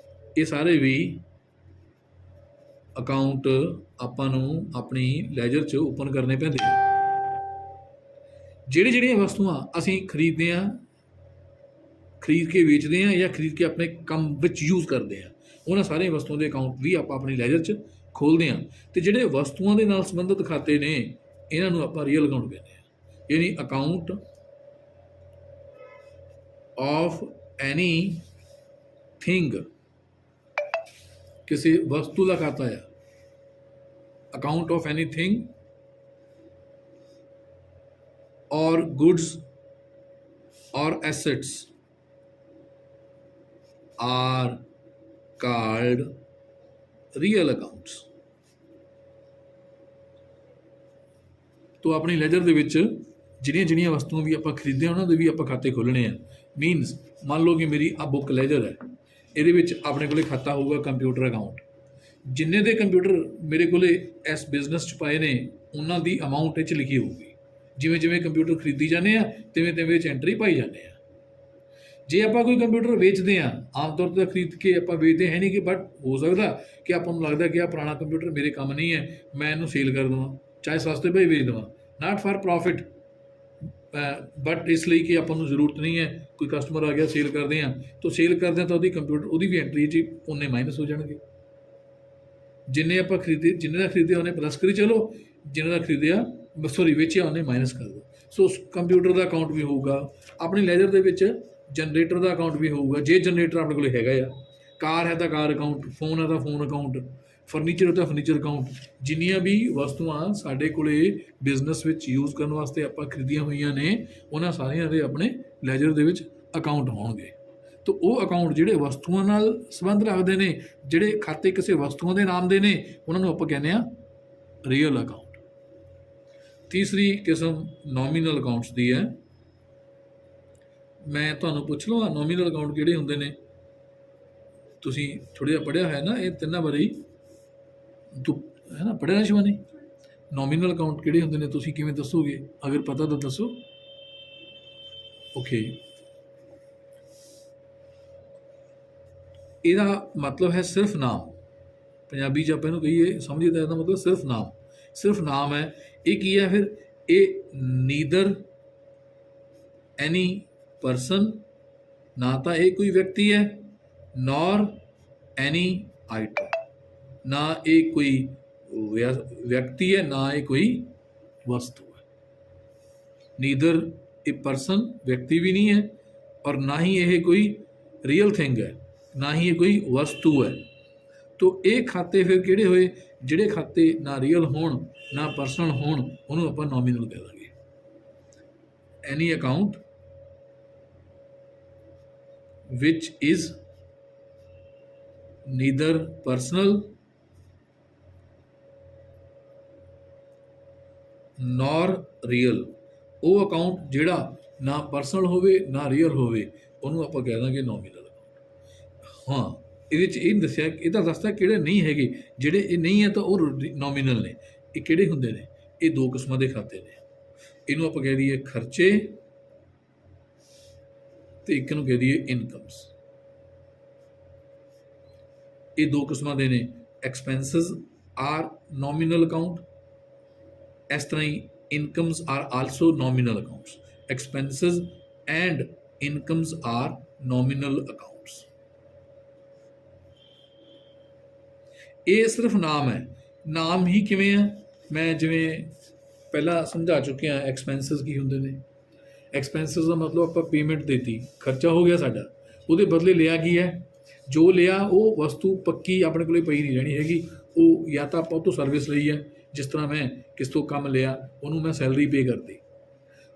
ਇਹ ਸਾਰੇ ਵੀ ਅਕਾਊਂਟ ਆਪਾਂ ਨੂੰ ਆਪਣੀ ਲੈਜਰ 'ਚ ਓਪਨ ਕਰਨੇ ਪੈਂਦੇ ਆ। ਜਿਹੜੀਆਂ ਵਸਤੂਆਂ ਅਸੀਂ ਖਰੀਦਦੇ ਹਾਂ, ਖਰੀਦ ਕੇ ਵੇਚਦੇ ਹਾਂ, ਜਾਂ ਖਰੀਦ ਕੇ ਆਪਣੇ ਕੰਮ ਵਿੱਚ ਯੂਜ਼ ਕਰਦੇ ਹਾਂ, ਉਹਨਾਂ ਸਾਰੀਆਂ ਵਸਤੂਆਂ ਦੇ ਅਕਾਊਂਟ ਵੀ ਆਪਾਂ ਆਪਣੀ ਲੈਜਰ 'ਚ ਖੋਲ੍ਹਦੇ ਹਾਂ। ਅਤੇ ਜਿਹੜੇ ਵਸਤੂਆਂ ਦੇ ਨਾਲ ਸੰਬੰਧਿਤ ਖਾਤੇ ਨੇ, ਇਹਨਾਂ ਨੂੰ ਆਪਾਂ ਰੀਅਲ ਅਕਾਊਂਟ ਕਹਿੰਦੇ ਹਾਂ। ਯਾਨੀ ਅਕਾਊਂਟ ਆਫ ਐਨੀ ਥਿੰਗ, ਕਿਸੇ ਵਸਤੂ ਦਾ ਖਾਤਾ ਆ। ਅਕਾਊਂਟ ਆਫ ਐਨੀ ਥਿੰਗ ਔਰ ਗੁਡਸ ਔਰ assets R called real accounts. ਤੋ ਆਪਣੀ ਲੈਜਰ ਦੇ ਵਿੱਚ ਜਿਹੜੀਆਂ ਵਸਤੂਆਂ ਵੀ ਆਪਾਂ ਖਰੀਦਦੇ ਹਾਂ, ਉਹਨਾਂ ਦੇ ਵੀ ਆਪਾਂ ਖਾਤੇ ਖੋਲ੍ਹਣੇ ਆ। ਮੀਨਸ ਮੰਨ ਲਓ ਕਿ ਮੇਰੀ ਆ ਬੁੱਕ ਲੈਜਰ ਹੈ, ਇਹਦੇ ਵਿੱਚ ਆਪਣੇ ਕੋਲੇ ਖਾਤਾ ਹੋਊਗਾ ਕੰਪਿਊਟਰ ਅਕਾਊਂਟ। ਜਿੰਨੇ ਦੇ ਕੰਪਿਊਟਰ ਮੇਰੇ ਕੋਲੇ ਇਸ ਬਿਜ਼ਨਸ 'ਚ ਪਾਏ ਨੇ, ਉਹਨਾਂ ਦੀ ਅਮਾਊਂਟ ਇਹ 'ਚ ਲਿਖੀ ਹੋਊਗੀ। ਜਿਵੇਂ ਕੰਪਿਊਟਰ ਖਰੀਦੀ ਜਾਂਦੇ ਆ, ਤਿਵੇਂ ਇਹ 'ਚ ਐਂਟਰੀ ਪਾਈ ਜਾਂਦੇ ਆ। ਜੇ ਆਪਾਂ ਕੋਈ ਕੰਪਿਊਟਰ ਵੇਚਦੇ ਹਾਂ, ਆਮ ਤੌਰ 'ਤੇ ਖਰੀਦ ਕੇ ਆਪਾਂ ਵੇਚਦੇ ਹੈ ਨਹੀਂ, ਕਿ ਬਟ ਹੋ ਸਕਦਾ ਕਿ ਆਪਾਂ ਨੂੰ ਲੱਗਦਾ ਕਿ ਆਹ ਪੁਰਾਣਾ ਕੰਪਿਊਟਰ ਮੇਰੇ ਕੰਮ ਨਹੀਂ ਹੈ, ਮੈਂ ਇਹਨੂੰ ਸੇਲ ਕਰ ਦੇਵਾਂ, ਚਾਹੇ ਸਸਤੇ ਭਾਅ ਵੇਚ ਦੇਵਾਂ, ਨਾਟ ਫਾਰ ਪ੍ਰੋਫਿਟ, ਬਟ ਇਸ ਲਈ ਕਿ ਆਪਾਂ ਨੂੰ ਜ਼ਰੂਰਤ ਨਹੀਂ ਹੈ, ਕੋਈ ਕਸਟਮਰ ਆ ਗਿਆ ਸੇਲ ਕਰਦੇ ਹਾਂ, ਤਾਂ ਸੇਲ ਕਰਦੇ ਹਾਂ ਤਾਂ ਉਹਦੀ ਕੰਪਿਊਟਰ ਉਹਦੀ ਵੀ ਐਂਟਰੀ 'ਚ ਉਹਨੇ ਮਾਈਨਸ ਹੋ ਜਾਣਗੇ। ਜਿੰਨੇ ਆਪਾਂ ਖਰੀਦੇ, ਜਿੰਨੇ ਦਾ ਖਰੀਦਿਆ ਉਹਨੇ ਪਲੱਸ ਕਰੀ ਚਲੋ, ਜਿੰਨੇ ਦਾ ਖਰੀਦਿਆ ਸੋਰੀ ਵੇਚਿਆ ਉਹਨੇ ਮਾਈਨਸ ਕਰ ਦਿਓ। ਸੋ ਕੰਪਿਊਟਰ ਦਾ ਅਕਾਊਂਟ ਵੀ ਹੋਊਗਾ, ਆਪਣੀ ਲੈਜਰ ਦੇ ਵਿੱਚ ਜਨਰੇਟਰ ਦਾ ਅਕਾਊਂਟ ਵੀ ਹੋਊਗਾ, ਜੇ ਜਨਰੇਟਰ ਆਪਣੇ ਕੋਲ ਹੈਗਾ ਆ, ਕਾਰ ਹੈ ਤਾਂ ਕਾਰ ਅਕਾਊਂਟ, ਫੋਨ ਹੈ ਤਾਂ ਫੋਨ ਅਕਾਊਂਟ, ਫਰਨੀਚਰ ਹੈ ਤਾਂ ਫਰਨੀਚਰ ਅਕਾਊਂਟ, ਜਿੰਨੀਆਂ ਵੀ ਵਸਤੂਆਂ ਸਾਡੇ ਕੋਲੇ ਬਿਜ਼ਨਸ ਵਿੱਚ ਯੂਜ਼ ਕਰਨ ਵਾਸਤੇ ਆਪਾਂ ਖਰੀਦੀਆਂ ਹੋਈਆਂ ਨੇ, ਉਹਨਾਂ ਸਾਰੀਆਂ ਦੇ ਆਪਣੇ ਲੈਜਰ ਦੇ ਵਿੱਚ ਅਕਾਊਂਟ ਹੋਣਗੇ। ਤਾਂ ਉਹ ਅਕਾਊਂਟ ਜਿਹੜੇ ਵਸਤੂਆਂ ਨਾਲ ਸੰਬੰਧ ਰੱਖਦੇ ਨੇ, ਜਿਹੜੇ ਖਾਤੇ ਕਿਸੇ ਵਸਤੂਆਂ ਦੇ ਨਾਮ ਦੇ ਨੇ, ਉਹਨਾਂ ਨੂੰ ਆਪਾਂ ਕਹਿੰਦੇ ਆ ਰੀਅਲ ਅਕਾਊਂਟ। ਤੀਸਰੀ ਕਿਸਮ ਨੋਮੀਨਲ ਅਕਾਊਂਟਸ ਦੀ ਹੈ। ਮੈਂ ਤੁਹਾਨੂੰ ਪੁੱਛ ਲਵਾਂ ਨੋਮੀਨਲ ਅਕਾਊਂਟ ਕਿਹੜੇ ਹੁੰਦੇ ਨੇ? ਤੁਸੀਂ ਥੋੜ੍ਹਾ ਜਿਹਾ ਪੜ੍ਹਿਆ ਹੋਇਆ ਨਾ ਇਹ ਤਿੰਨਾਂ ਵਾਰੀ ਹੈ ਨਾ, ਪੜ੍ਹਿਆ ਨਾ ਸ਼ਿਵਾਨੀ? ਨੋਮੀਨਲ ਅਕਾਊਂਟ ਕਿਹੜੇ ਹੁੰਦੇ ਨੇ ਤੁਸੀਂ ਕਿਵੇਂ ਦੱਸੋਗੇ? ਅਗਰ ਪਤਾ ਤਾਂ ਦੱਸੋ। ਓਕੇ, ਇਹਦਾ ਮਤਲਬ ਹੈ ਸਿਰਫ ਨਾਮ। ਪੰਜਾਬੀ 'ਚ ਆਪਾਂ ਇਹਨੂੰ ਕਹੀਏ ਸਮਝੀਏ ਤਾਂ ਇਹਦਾ ਮਤਲਬ ਸਿਰਫ ਨਾਮ, ਸਿਰਫ ਨਾਮ ਹੈ। ਇਹ ਕੀ ਹੈ ਫਿਰ? ਇਹ ਨੀਦਰ ਐਨੀ ਪਰਸਨ, ਨਾ ਤਾਂ ਇਹ ਕੋਈ ਵਿਅਕਤੀ ਹੈ, ਨੌਰ ਐਨੀ ਆਈਟਮ, ਨਾ ਇਹ ਕੋਈ ਵਿਅਕਤੀ ਹੈ, ਨਾ ਇਹ ਕੋਈ ਵਸਤੂ ਹੈ। ਨੀਦਰ ਇਹ ਪਰਸਨ ਵਿਅਕਤੀ ਵੀ ਨਹੀਂ ਹੈ, ਔਰ ਨਾ ਹੀ ਇਹ ਕੋਈ ਰੀਅਲ ਥਿੰਗ ਹੈ, ਨਾ ਹੀ ਇਹ ਕੋਈ ਵਸਤੂ ਹੈ। ਤੋ ਇਹ ਖਾਤੇ ਫਿਰ ਕਿਹੜੇ ਹੋਏ? ਜਿਹੜੇ ਖਾਤੇ ਨਾ ਰੀਅਲ ਹੋਣ ਨਾ ਪਰਸਨਲ ਹੋਣ, ਉਹਨੂੰ ਆਪਾਂ ਨੋਮੀਨਲ ਕਹਿ ਦਾਂਗੇ। Any account which is neither personal nor real, ਉਹ ਅਕਾਊਂਟ ਜਿਹੜਾ ਨਾ ਪਰਸਨਲ ਹੋਵੇ ਨਾ ਰੀਅਲ ਹੋਵੇ, ਉਹਨੂੰ ਆਪਾਂ ਕਹਿ ਦਾਂਗੇ ਨੋਮੀਨਲ ਅਕਾਊਂਟ। ਹਾਂ, ਇਹਦੇ 'ਚ ਇਹ ਦੱਸਿਆ, ਇਹ ਤਾਂ ਦੱਸਦਾ ਕਿਹੜੇ ਨਹੀਂ ਹੈਗੇ, ਜਿਹੜੇ ਇਹ ਨਹੀਂ ਹੈ ਤਾਂ ਉਹ ਨੋਮੀਨਲ ਨੇ। ਇਹ ਕਿਹੜੇ ਹੁੰਦੇ ਨੇ? ਇਹ ਦੋ ਕਿਸਮਾਂ ਦੇ ਖਾਤੇ ਨੇ। ਇਹਨੂੰ ਆਪਾਂ ਕਹਿ ਦਈਏ ਖਰਚੇ, ਤੇ ਇੱਕ ਨੂੰ ਕਹਿ ਦਈਏ ਇਨਕਮਸ। ਇਹ ਦੋ ਕਿਸਮਾਂ ਦੇ ਨੇ। ਐਕਸਪੈਂਸਿਸ ਆਰ ਨੋਮੀਨਲ ਅਕਾਊਂਟ, ਇਸ ਤਰ੍ਹਾਂ ਹੀ incomes are also nominal accounts. Expenses and incomes are nominal accounts. ਇਹ ਸਿਰਫ ਨਾਮ ਹੈ। ਨਾਮ ਹੀ ਕਿਵੇਂ ਆ? ਮੈਂ ਜਿਵੇਂ ਪਹਿਲਾਂ ਸਮਝਾ ਚੁੱਕਿਆ, ਐਕਸਪੈਂਸਿਸ ਕੀ ਹੁੰਦੇ ਨੇ। ਐਕਸਪੈਂਸਿਸ ਦਾ ਮਤਲਬ ਆਪਾਂ ਪੇਮੈਂਟ ਦੇਤੀ, ਖਰਚਾ ਹੋ ਗਿਆ ਸਾਡਾ, ਉਹਦੇ ਬਦਲੇ ਲਿਆ ਕੀ ਹੈ? ਜੋ ਲਿਆ ਉਹ ਵਸਤੂ ਪੱਕੀ ਆਪਣੇ ਕੋਲੇ ਪਈ ਨਹੀਂ ਰਹਿਣੀ ਹੈਗੀ। ਉਹ ਜਾਂ ਤਾਂ ਆਪਾਂ ਉਹ ਤੋਂ ਸਰਵਿਸ ਲਈ ਹੈ, ਜਿਸ ਤਰ੍ਹਾਂ ਮੈਂ ਕਿਸ ਤੋਂ ਕੰਮ ਲਿਆ, ਉਹਨੂੰ ਮੈਂ ਸੈਲਰੀ ਪੇ ਕਰਦੀ,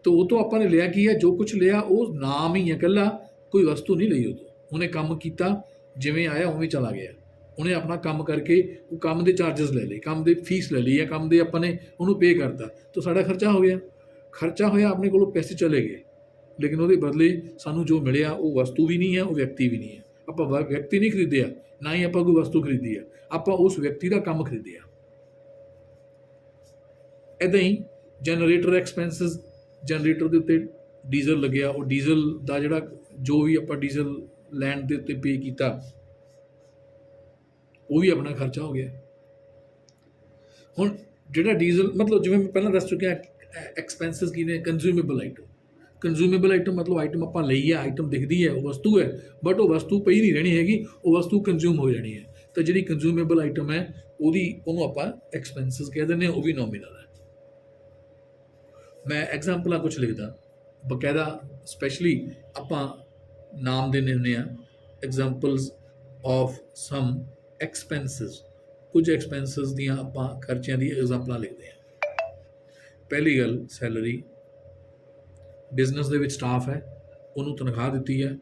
ਤਾਂ ਉਹ ਤੋਂ ਆਪਾਂ ਨੇ ਲਿਆ ਕੀ ਹੈ? ਜੋ ਕੁਛ ਲਿਆ ਉਹ ਨਾਮ ਹੀ ਹੈ ਇਕੱਲਾ, ਕੋਈ ਵਸਤੂ ਨਹੀਂ ਲਈ। ਉਦੋਂ ਉਹਨੇ ਕੰਮ ਕੀਤਾ, ਜਿਵੇਂ ਆਇਆ ਉਵੇਂ ਚਲਾ ਗਿਆ। ਉਹਨੇ ਆਪਣਾ ਕੰਮ ਕਰਕੇ ਉਹ ਕੰਮ ਦੇ ਚਾਰਜਸ ਲੈ ਲਏ, ਕੰਮ ਦੇ ਫੀਸ ਲੈ ਲਈ, ਜਾਂ ਕੰਮ ਦੇ ਆਪਾਂ ਨੇ ਉਹਨੂੰ ਪੇ ਕਰਤਾ, ਤਾਂ ਸਾਡਾ ਖਰਚਾ ਹੋ ਗਿਆ। ਖਰਚਾ ਹੋਇਆ, ਆਪਣੇ ਕੋਲੋਂ ਪੈਸੇ ਚਲੇ ਗਏ, ਲੇਕਿਨ ਉਹਦੇ ਬਦਲੇ ਸਾਨੂੰ ਜੋ ਮਿਲਿਆ ਉਹ ਵਸਤੂ ਵੀ ਨਹੀਂ ਹੈ, ਉਹ ਵਿਅਕਤੀ ਵੀ ਨਹੀਂ ਹੈ। ਆਪਾਂ ਵਿਅਕਤੀ ਨਹੀਂ ਖਰੀਦਿਆ, ਨਾ ਹੀ ਆਪਾਂ ਕੋਈ ਵਸਤੂ ਖਰੀਦੀ ਹੈ, ਆਪਾਂ ਉਸ ਵਿਅਕਤੀ ਦਾ ਕੰਮ ਖਰੀਦਿਆ। ਇੱਦਾਂ ਹੀ ਜਨਰੇਟਰ ਐਕਸਪੈਂਸਿਸ, ਜਨਰੇਟਰ ਦੇ ਉੱਤੇ ਡੀਜ਼ਲ ਲੱਗਿਆ, ਉਹ ਡੀਜ਼ਲ ਦਾ ਜਿਹੜਾ ਜੋ ਵੀ ਆਪਾਂ ਡੀਜ਼ਲ ਲੈਣ ਦੇ ਉੱਤੇ ਪੇ ਕੀਤਾ, ਉਹ ਵੀ ਆਪਣਾ ਖਰਚਾ ਹੋ ਗਿਆ। ਹੁਣ ਜਿਹੜਾ ਡੀਜ਼ਲ, ਮਤਲਬ ਜਿਵੇਂ ਮੈਂ ਪਹਿਲਾਂ ਦੱਸ ਚੁੱਕਿਆ, ਐਕਸਪੈਂਸਿਸ ਕੀ ਨੇ? ਕੰਜ਼ਿਊਮੇਬਲ ਆਈਟਮ। ਕੰਜ਼ਿਊਮੇਬਲ ਆਈਟਮ ਮਤਲਬ ਆਈਟਮ ਆਪਾਂ ਲਈ ਹੈ, ਆਈਟਮ ਦਿਖਦੀ ਹੈ, ਉਹ ਵਸਤੂ ਹੈ, ਬਟ ਉਹ ਵਸਤੂ ਪਈ ਨਹੀਂ ਰਹਿਣੀ ਹੈਗੀ, ਉਹ ਵਸਤੂ ਕੰਜ਼ਿਊਮ ਹੋ ਜਾਣੀ ਹੈ। ਤਾਂ ਜਿਹੜੀ ਕੰਜ਼ਿਊਮੇਬਲ ਆਈਟਮ ਹੈ ਉਹਨੂੰ ਆਪਾਂ ਐਕਸਪੈਂਸਿਸ ਕਹਿ ਦਿੰਦੇ ਹਾਂ, ਉਹ ਵੀ ਨੋਮੀਨਲ ਹੈ। ਮੈਂ ਐਗਜ਼ਾਮਪਲਾਂ ਕੁਛ ਲਿਖਦਾ ਬਕਾਇਦਾ, ਸਪੈਸ਼ਲੀ ਆਪਾਂ ਨਾਮ ਦੇਣੇ ਹੁੰਦੇ ਹਾਂ, ਐਗਜ਼ਾਮਪਲਸ ਆਫ ਸਮ ਐਕਸਪੈਂਸਿਸ। ਕੁਝ ਐਕਸਪੈਂਸਿਸ ਦੀਆਂ ਆਪਾਂ ਖਰਚਿਆਂ ਦੀ ਐਗਜ਼ਾਮਪਲਾਂ ਲਿਖਦੇ ਹਾਂ। ਪਹਿਲੀ ਗੱਲ, ਸੈਲਰੀ। ਬਿਜ਼ਨਸ ਦੇ ਵਿੱਚ ਸਟਾਫ ਹੈ, ਉਹਨੂੰ ਤਨਖਾਹ ਦਿੱਤੀ ਹੈ,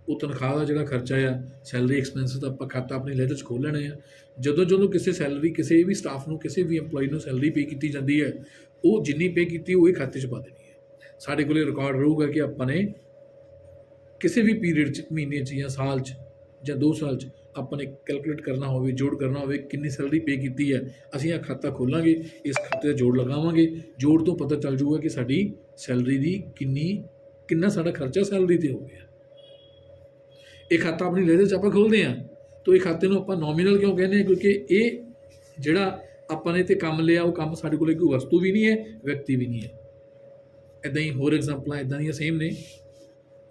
ਉਹ ਤਨਖਾਹ ਦਾ ਜਿਹੜਾ ਖਰਚਾ ਆ, ਸੈਲਰੀ ਐਕਸਪੈਂਸਿਸ ਦਾ ਆਪਾਂ ਖਾਤਾ ਆਪਣੀ ਲੈਜਰ 'ਚ ਖੋਲ੍ਹ ਲੈਣੇ ਆ। ਜਦੋਂ ਕਿਸੇ ਸੈਲਰੀ, ਕਿਸੇ ਵੀ ਸਟਾਫ ਨੂੰ, ਕਿਸੇ ਵੀ ਇੰਪਲੋਈ ਨੂੰ ਸੈਲਰੀ ਪੇ ਕੀਤੀ ਜਾਂਦੀ ਹੈ, ਉਹ ਜਿੰਨੀ ਪੇ ਕੀਤੀ ਉਹ ਹੀ ਖਾਤੇ 'ਚ ਪਾ ਦੇਣੀ ਹੈ। ਸਾਡੇ ਕੋਲ ਰਿਕਾਰਡ ਰਹੂਗਾ ਕਿ ਆਪਾਂ ਨੇ ਕਿਸੇ ਵੀ ਪੀਰੀਅਡ 'ਚ, ਮਹੀਨੇ 'ਚ ਜਾਂ ਸਾਲ 'ਚ ਜਾਂ 2 ਸਾਲ 'ਚ ਆਪਾਂ ਨੇ ਕੈਲਕੂਲੇਟ ਕਰਨਾ ਹੋਵੇ, ਜੋੜ ਕਰਨਾ ਹੋਵੇ, ਕਿੰਨੀ ਸੈਲਰੀ ਪੇ ਕੀਤੀ ਹੈ, ਅਸੀਂ ਇਹ ਖਾਤਾ ਖੋਲਾਂਗੇ, ਇਸ ਖਾਤੇ ਦਾ ਜੋੜ ਲਗਾਵਾਂਗੇ। ਜੋੜ ਤੋਂ ਪਤਾ ਚੱਲ ਜਾਊਗਾ ਕਿ ਸਾਡੀ ਸੈਲਰੀ ਦੀ ਕਿੰਨਾ ਸਾਡਾ ਖਰਚਾ ਸੈਲਰੀ 'ਤੇ ਹੋ ਗਿਆ। ਇਹ ਖਾਤਾ ਆਪਣੀ ਲੈਜਰ 'ਚ ਆਪਾਂ ਖੋਲ੍ਹਦੇ ਹਾਂ, ਤਾਂ ਇਹ ਖਾਤੇ ਨੂੰ ਆਪਾਂ ਨੋਮੀਨਲ ਕਿਉਂ ਕਹਿੰਦੇ ਹਾਂ? ਕਿਉਂਕਿ ਇਹ ਜਿਹੜਾ ਆਪਾਂ ਨੇ ਤੇ ਕੰਮ ਲਿਆ, ਉਹ ਕੰਮ ਸਾਡੇ ਕੋਲ ਕੋਈ ਵਸਤੂ ਵੀ ਨਹੀਂ ਹੈ, ਵਿਅਕਤੀ ਵੀ ਨਹੀਂ ਹੈ। ਇੱਦਾਂ ਹੀ ਹੋਰ ਐਗਜ਼ਾਮਪਲਾਂ ਇੱਦਾਂ ਦੀਆਂ ਸੇਮ ਨੇ।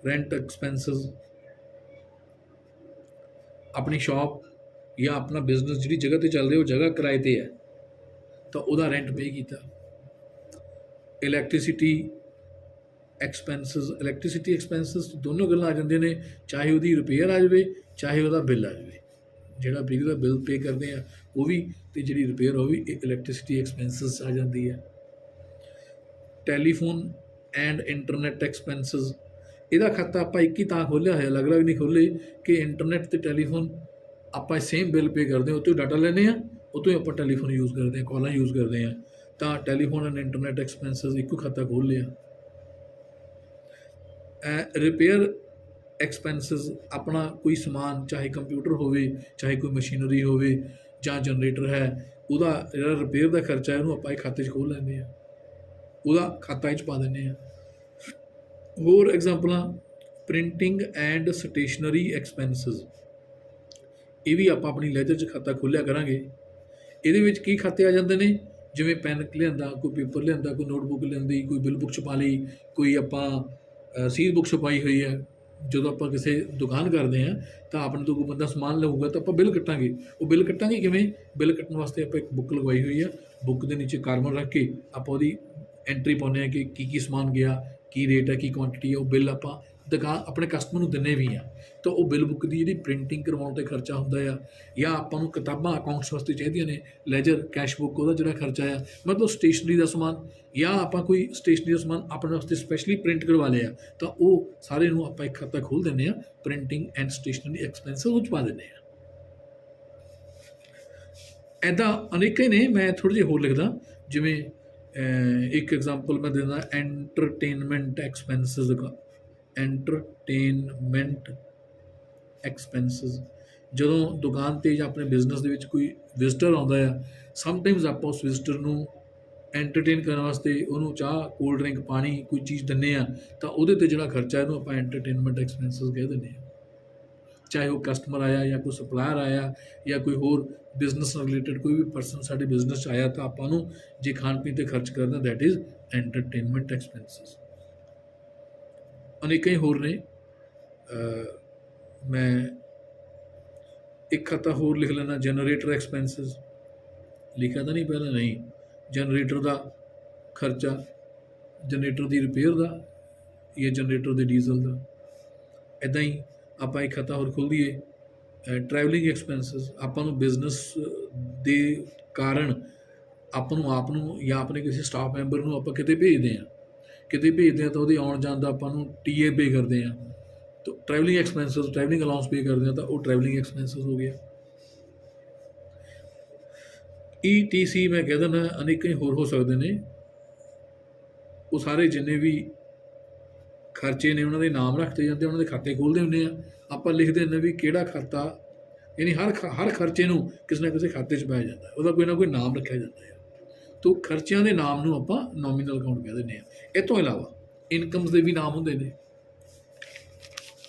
ਰੈਂਟ ਐਕਸਪੈਂਸਿਸ, ਆਪਣੀ ਸ਼ਾਪ ਜਾਂ ਆਪਣਾ ਬਿਜ਼ਨਸ ਜਿਹੜੀ ਜਗ੍ਹਾ 'ਤੇ ਚੱਲ ਰਿਹਾ ਉਹ ਜਗ੍ਹਾ ਕਿਰਾਏ 'ਤੇ ਹੈ, ਤਾਂ ਉਹਦਾ ਰੈਂਟ ਪੇ ਕੀਤਾ। ਇਲੈਕਟ੍ਰੀਸਿਟੀ ਐਕਸਪੈਂਸਿਸ ਦੋਨੋਂ ਗੱਲਾਂ ਆ ਜਾਂਦੀਆਂ ਨੇ, ਚਾਹੇ ਉਹਦੀ ਰਿਪੇਅਰ ਆ ਜਾਵੇ, ਚਾਹੇ ਉਹਦਾ ਬਿੱਲ ਆ ਜਾਵੇ। ਜਿਹੜਾ ਬਿਜਲੀ ਦਾ ਬਿੱਲ ਪੇ ਕਰਦੇ ਆ ਉਹ ਵੀ, ਅਤੇ ਜਿਹੜੀ ਰਿਪੇਅਰ ਉਹ ਵੀ ਇਲੈਕਟ੍ਰੀਸਿਟੀ ਐਕਸਪੈਂਸਿਸ ਆ ਜਾਂਦੀ ਹੈ। ਟੈਲੀਫੋਨ ਐਂਡ ਇੰਟਰਨੈਟ ਐਕਸਪੈਂਸਿਸ, ਇਹਦਾ ਖਾਤਾ ਆਪਾਂ ਇੱਕ ਹੀ ਤਾਂ ਖੋਲ੍ਹਿਆ ਹੋਇਆ, ਅਲੱਗ ਅਲੱਗ ਨਹੀਂ ਖੋਲ੍ਹੇ, ਕਿ ਇੰਟਰਨੈਟ ਅਤੇ ਟੈਲੀਫੋਨ ਆਪਾਂ ਸੇਮ ਬਿੱਲ ਪੇ ਕਰਦੇ ਹਾਂ, ਉਹ ਤੋਂ ਡਾਟਾ ਲੈਂਦੇ ਹਾਂ, ਉਹ ਤੋਂ ਹੀ ਆਪਾਂ ਟੈਲੀਫੋਨ ਯੂਜ਼ ਕਰਦੇ ਹਾਂ, ਕਾਲਾਂ ਯੂਜ਼ ਕਰਦੇ ਹਾਂ, ਤਾਂ ਟੈਲੀਫੋਨ ਐਂਡ ਇੰਟਰਨੈਟ ਐਕਸਪੈਂਸਿਸ ਇੱਕੋ ਖਾਤਾ ਖੋਲ੍ਹ ਲਿਆ। ਰਿਪੇਅਰ ਐਕਸਪੈਂਸਿਸ, ਆਪਣਾ ਕੋਈ ਸਮਾਨ, ਚਾਹੇ ਕੰਪਿਊਟਰ ਹੋਵੇ, ਚਾਹੇ ਕੋਈ ਮਸ਼ੀਨਰੀ ਹੋਵੇ ਜਾਂ ਜਨਰੇਟਰ ਹੈ, ਉਹਦਾ ਜਿਹੜਾ ਰਿਪੇਅਰ ਦਾ ਖਰਚਾ ਹੈ ਉਹਨੂੰ ਆਪਾਂ ਇਹ ਖਾਤੇ 'ਚ ਖੋਲ੍ਹ ਲੈਂਦੇ ਹਾਂ, ਉਹਦਾ ਖਾਤਾ 'ਚ ਪਾ ਦਿੰਦੇ ਹਾਂ। ਹੋਰ ਐਗਜ਼ਾਮਪਲਾਂ, ਪ੍ਰਿੰਟਿੰਗ ਐਂਡ ਸਟੇਸ਼ਨਰੀ ਐਕਸਪੈਂਸਿਸ, ਇਹ ਵੀ ਆਪਾਂ ਆਪਣੀ ਲੈਜਰ 'ਚ ਖਾਤਾ ਖੋਲ੍ਹਿਆ ਕਰਾਂਗੇ। ਇਹਦੇ ਵਿੱਚ ਕੀ ਖਾਤੇ ਆ ਜਾਂਦੇ ਨੇ? ਜਿਵੇਂ ਪੈਨ ਲਿਆਂਦਾ, ਕੋਈ ਪੇਪਰ ਲਿਆਂਦਾ, ਕੋਈ ਨੋਟਬੁੱਕ ਲਿਆਂਦੀ, ਕੋਈ ਬਿੱਲ ਬੁੱਕ ਛਪਾ ਲਈ, ਕੋਈ ਆਪਾਂ ਸੀਲ ਬੁੱਕ ਛਪਾਈ ਹੋਈ ਹੈ। ਜਦੋਂ ਆਪਾਂ ਕਿਸੇ ਦੁਕਾਨ ਕਰਦੇ ਹਾਂ ਤਾਂ ਆਪਣੇ ਤੋਂ ਕੋਈ ਬੰਦਾ ਸਮਾਨ ਲਊਗਾ ਤਾਂ ਆਪਾਂ ਬਿੱਲ ਕੱਟਾਂਗੇ। ਉਹ ਬਿੱਲ ਕੱਟਾਂਗੇ ਕਿਵੇਂ? ਬਿੱਲ ਕੱਟਣ ਵਾਸਤੇ ਆਪਾਂ ਇੱਕ ਬੁੱਕ ਲਗਵਾਈ ਹੋਈ ਆ, ਬੁੱਕ ਦੇ ਨੀਚੇ ਕਾਰਬਨ ਰੱਖ ਕੇ ਆਪਾਂ ਉਹਦੀ ਐਂਟਰੀ ਪਾਉਂਦੇ ਹਾਂ ਕਿ ਕੀ ਸਮਾਨ ਗਿਆ, ਕੀ ਰੇਟ ਹੈ, ਕੀ ਕੁਆਂਟਿਟੀ ਹੈ। ਉਹ ਬਿੱਲ ਆਪਾਂ ਦੁਕਾਨ ਆਪਣੇ ਕਸਟਮਰ ਨੂੰ ਦਿੰਦੇ ਵੀ ਹਾਂ, ਤਾਂ ਉਹ ਬਿੱਲ ਬੁੱਕ ਦੀ ਜਿਹੜੀ ਪ੍ਰਿੰਟਿੰਗ ਕਰਵਾਉਣ 'ਤੇ ਖਰਚਾ ਹੁੰਦਾ ਆ। ਜਾਂ ਆਪਾਂ ਨੂੰ ਕਿਤਾਬਾਂ ਅਕਾਊਂਟਸ ਵਾਸਤੇ ਚਾਹੀਦੀਆਂ ਨੇ, ਲੈਜਰ, ਕੈਸ਼ ਬੁੱਕ, ਉਹਦਾ ਜਿਹੜਾ ਖਰਚਾ ਆ। ਮਤਲਬ ਸਟੇਸ਼ਨਰੀ ਦਾ ਸਮਾਨ, ਜਾਂ ਆਪਾਂ ਕੋਈ ਸਟੇਸ਼ਨਰੀ ਦਾ ਸਮਾਨ ਆਪਣੇ ਵਾਸਤੇ ਸਪੈਸ਼ਲੀ ਪ੍ਰਿੰਟ ਕਰਵਾ ਲਿਆ, ਤਾਂ ਉਹ ਸਾਰੇ ਨੂੰ ਆਪਾਂ ਇੱਕ ਖਾਤਾ ਖੋਲ੍ਹ ਦਿੰਦੇ ਹਾਂ, ਪ੍ਰਿੰਟਿੰਗ ਐਂਡ ਸਟੇਸ਼ਨਰੀ ਐਕਸਪੈਂਸਿਸ ਉਹ 'ਚ ਪਾ ਦਿੰਦੇ ਹਾਂ। ਇੱਦਾਂ ਅਨੇਕਾਂ ਹੀ ਨੇ, ਮੈਂ ਥੋੜ੍ਹੇ ਜਿਹੇ ਹੋਰ ਲਿਖਦਾ। ਜਿਵੇਂ ਇੱਕ ਐਗਜ਼ਾਮਪਲ ਮੈਂ ਦਿੰਦਾ, ਐਂਟਰਟੇਨਮੈਂਟ ਐਕਸਪੈਂਸਿਸ। ਜਦੋਂ ਦੁਕਾਨ 'ਤੇ ਜਾਂ ਆਪਣੇ ਬਿਜ਼ਨਸ ਦੇ ਵਿੱਚ ਕੋਈ ਵਿਜ਼ਟਰ ਆਉਂਦਾ ਆ, ਸਮਟਾਈਮਜ਼ ਆਪਾਂ ਉਸ ਵਿਜ਼ਟਰ ਨੂੰ ਐਂਟਰਟੇਨ ਕਰਨ ਵਾਸਤੇ ਉਹਨੂੰ ਚਾਹ, ਕੋਲਡ ਡਰਿੰਕ, ਪਾਣੀ, ਕੋਈ ਚੀਜ਼ ਦਿੰਦੇ ਹਾਂ, ਤਾਂ ਉਹਦੇ 'ਤੇ ਜਿਹੜਾ ਖਰਚਾ ਇਹਨੂੰ ਆਪਾਂ ਐਂਟਰਟੇਨਮੈਂਟ ਐਕਸਪੈਂਸਿਸ ਕਹਿ ਦਿੰਦੇ ਹਾਂ। ਚਾਹੇ ਉਹ ਕਸਟਮਰ ਆਇਆ, ਜਾਂ ਕੋਈ ਸਪਲਾਇਰ ਆਇਆ, ਜਾਂ ਕੋਈ ਹੋਰ ਬਿਜ਼ਨਸ ਨਾਲ ਰਿਲੇਟਡ ਕੋਈ ਵੀ ਪਰਸਨ ਸਾਡੇ ਬਿਜ਼ਨਸ 'ਚ ਆਇਆ, ਤਾਂ ਆਪਾਂ ਨੂੰ ਜੇ ਖਾਣ ਪੀਣ 'ਤੇ ਖਰਚ ਕਰਦੇ ਹਾਂ, ਦੈਟ ਇਜ਼ ਐਂਟਰਟੇਨਮੈਂਟ ਐਕਸਪੈਂਸਿਸ। ਅਨੇਕਾਂ ਹੀ ਹੋਰ ਨੇ। ਮੈਂ ਇੱਕ ਖਾਤਾ ਹੋਰ ਲਿਖ ਲੈਣਾ, ਜਨਰੇਟਰ ਐਕਸਪੈਂਸਿਸ। ਲਿਖਿਆ ਤਾਂ ਨਹੀਂ ਪਹਿਲਾਂ? ਨਹੀਂ। ਜਨਰੇਟਰ ਦਾ ਖਰਚਾ, ਜਨਰੇਟਰ ਦੀ ਰਿਪੇਅਰ ਦਾ, ਜਾਂ ਜਨਰੇਟਰ ਦੇ ਡੀਜ਼ਲ ਦਾ। ਇੱਦਾਂ ਹੀ ਆਪਾਂ ਇੱਕ ਖਾਤਾ ਹੋਰ ਖੋਲ੍ਹ ਦਈਏ, ਟਰੈਵਲਿੰਗ ਐਕਸਪੈਂਸਿਸ। ਆਪਾਂ ਨੂੰ ਬਿਜ਼ਨਸ ਦੇ ਕਾਰਨ ਆਪਾਂ ਨੂੰ ਆਪ ਨੂੰ ਜਾਂ ਆਪਣੇ ਕਿਸੇ ਸਟਾਫ ਮੈਂਬਰ ਨੂੰ ਆਪਾਂ ਕਿਤੇ ਭੇਜਦੇ ਹਾਂ, ਤਾਂ ਉਹਦੇ ਆਉਣ ਜਾਣ ਦਾ ਆਪਾਂ ਨੂੰ TA ਪੇ ਕਰਦੇ ਹਾਂ, ਤਾਂ ਟਰੈਵਲਿੰਗ ਐਕਸਪੈਂਸਿਸ, ਟਰੈਵਲਿੰਗ ਅਲਾਊਂਸ ਪੇ ਕਰਦੇ ਹਾਂ, ਤਾਂ ਉਹ ਟਰੈਵਲਿੰਗ ਐਕਸਪੈਂਸਿਸ ਹੋ ਗਿਆ। ETC ਮੈਂ ਕਹਿ ਦਿੰਦਾ, ਅਨੇਕਾਂ ਹੀ ਹੋਰ ਹੋ ਸਕਦੇ ਨੇ। ਉਹ ਸਾਰੇ ਜਿੰਨੇ ਵੀ ਖਰਚੇ ਨੇ ਉਹਨਾਂ ਦੇ ਨਾਮ ਰੱਖਦੇ ਜਾਂਦੇ, ਉਹਨਾਂ ਦੇ ਖਾਤੇ ਖੋਲ੍ਹਦੇ ਹੁੰਦੇ ਆ। ਆਪਾਂ ਲਿਖਦੇ ਹੁੰਦੇ ਵੀ ਕਿਹੜਾ ਖਾਤਾ, ਯਾਨੀ ਹਰ ਖਰਚੇ ਨੂੰ ਕਿਸੇ ਨਾ ਕਿਸੇ ਖਾਤੇ 'ਚ ਪਾਇਆ ਜਾਂਦਾ, ਉਹਦਾ ਕੋਈ ਨਾ ਕੋਈ ਨਾਮ ਰੱਖਿਆ ਜਾਂਦਾ ਹੈ। ਤਾਂ ਖਰਚਿਆਂ ਦੇ ਨਾਮ ਨੂੰ ਆਪਾਂ ਨੋਮੀਨਲ ਅਕਾਊਂਟ ਕਹਿ ਦਿੰਦੇ ਹਾਂ। ਇਹ ਤੋਂ ਇਲਾਵਾ ਇਨਕਮਸ ਦੇ ਵੀ ਨਾਮ ਹੁੰਦੇ ਨੇ।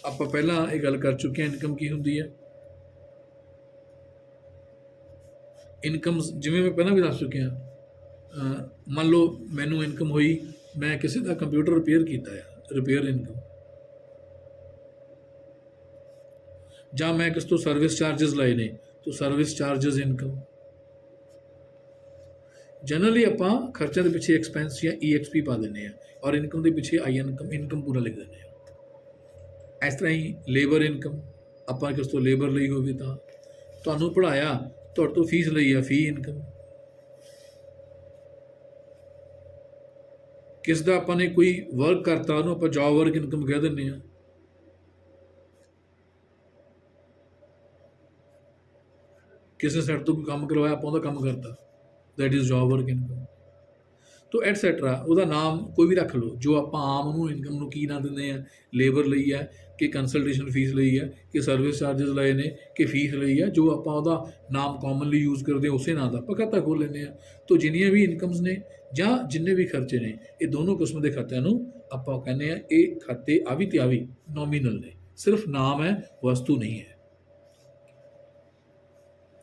ਆਪਾਂ ਪਹਿਲਾਂ ਇਹ ਗੱਲ ਕਰ ਚੁੱਕੇ ਹਾਂ, ਇਨਕਮ ਕੀ ਹੁੰਦੀ ਹੈ। ਇਨਕਮਸ ਜਿਵੇਂ ਮੈਂ ਪਹਿਲਾਂ ਵੀ ਦੱਸ ਚੁੱਕਿਆ, ਮੰਨ ਲਓ ਮੈਨੂੰ ਇਨਕਮ ਹੋਈ, ਮੈਂ ਕਿਸੇ ਦਾ ਕੰਪਿਊਟਰ ਰਿਪੇਅਰ ਕੀਤਾ ਆ, ਰਿਪੇਅਰ ਇਨਕਮ। ਜਾਂ ਮੈਂ ਕਿਸ ਤੋਂ ਸਰਵਿਸ ਚਾਰਜਸ ਲਏ ਨੇ, ਤਾਂ ਸਰਵਿਸ ਚਾਰਜਸ ਇਨਕਮ। ਜਨਰਲੀ ਆਪਾਂ ਖਰਚਿਆਂ ਦੇ ਪਿੱਛੇ ਐਕਸਪੈਂਸ ਜਾਂ EXP ਪਾ ਦਿੰਦੇ ਹਾਂ, ਔਰ ਇਨਕਮ ਦੇ ਪਿੱਛੇ ਇਨਕਮ ਪੂਰਾ ਲਿਖ ਦਿੰਦੇ ਹਾਂ। ਇਸ ਤਰ੍ਹਾਂ ਹੀ ਲੇਬਰ ਇਨਕਮ, ਆਪਾਂ ਕਿਸ ਤੋਂ ਲੇਬਰ ਲਈ ਹੋਵੇ, ਤਾਂ ਤੁਹਾਨੂੰ ਪੜ੍ਹਾਇਆ, ਤੁਹਾਡੇ ਤੋਂ ਫੀਸ ਲਈ ਆ, ਫੀ ਇਨਕਮ। ਕਿਸ ਦਾ ਆਪਾਂ ਨੇ ਕੋਈ ਵਰਕ ਕਰਤਾ, ਉਹਨੂੰ ਆਪਾਂ ਜੋਬ ਵਰਕ ਇਨਕਮ ਕਹਿ ਦਿੰਦੇ ਹਾਂ। ਕਿਸੇ ਸਾਈਡ ਤੋਂ ਕੋਈ ਕੰਮ ਕਰਵਾਇਆ, ਆਪਾਂ ਉਹਦਾ ਕੰਮ ਕਰਤਾ, that is job work income. ਤੋ ਐਟਸੈਟਰਾ, ਉਹਦਾ ਨਾਮ ਕੋਈ ਵੀ ਰੱਖ ਲਓ, ਜੋ ਆਪਾਂ ਆਮ ਉਹਨੂੰ ਇਨਕਮ ਨੂੰ ਕੀ ਨਾਂ ਦਿੰਦੇ ਹਾਂ। ਲੇਬਰ ਲਈ ਹੈ, ਕਿ ਕੰਸਲਟੇਸ਼ਨ ਫੀਸ ਲਈ ਹੈ, ਕਿ ਸਰਵਿਸ ਚਾਰਜਸ ਲਏ ਨੇ, ਕਿ ਫੀਸ ਲਈ ਹੈ। ਜੋ ਆਪਾਂ ਉਹਦਾ ਨਾਮ ਕਾਮਨਲੀ ਯੂਜ਼ ਕਰਦੇ ਹਾਂ, ਉਸੇ ਨਾਂ ਦਾ ਆਪਾਂ ਖਾਤਾ ਖੋਲ੍ਹ ਲੈਂਦੇ ਹਾਂ। ਤੋ ਜਿੰਨੀਆਂ ਵੀ ਇਨਕਮਸ ਨੇ ਜਾਂ ਜਿੰਨੇ ਵੀ ਖਰਚੇ ਨੇ, ਇਹ ਦੋਨੋਂ ਕਿਸਮ ਦੇ ਖਾਤਿਆਂ ਨੂੰ ਆਪਾਂ ਕਹਿੰਦੇ ਹਾਂ ਇਹ ਖਾਤੇ ਆਵੀ ਤੇ ਆਵੀ ਨੋਮੀਨਲ ਨੇ, सिर्फ नाम है, वस्तु नहीं है।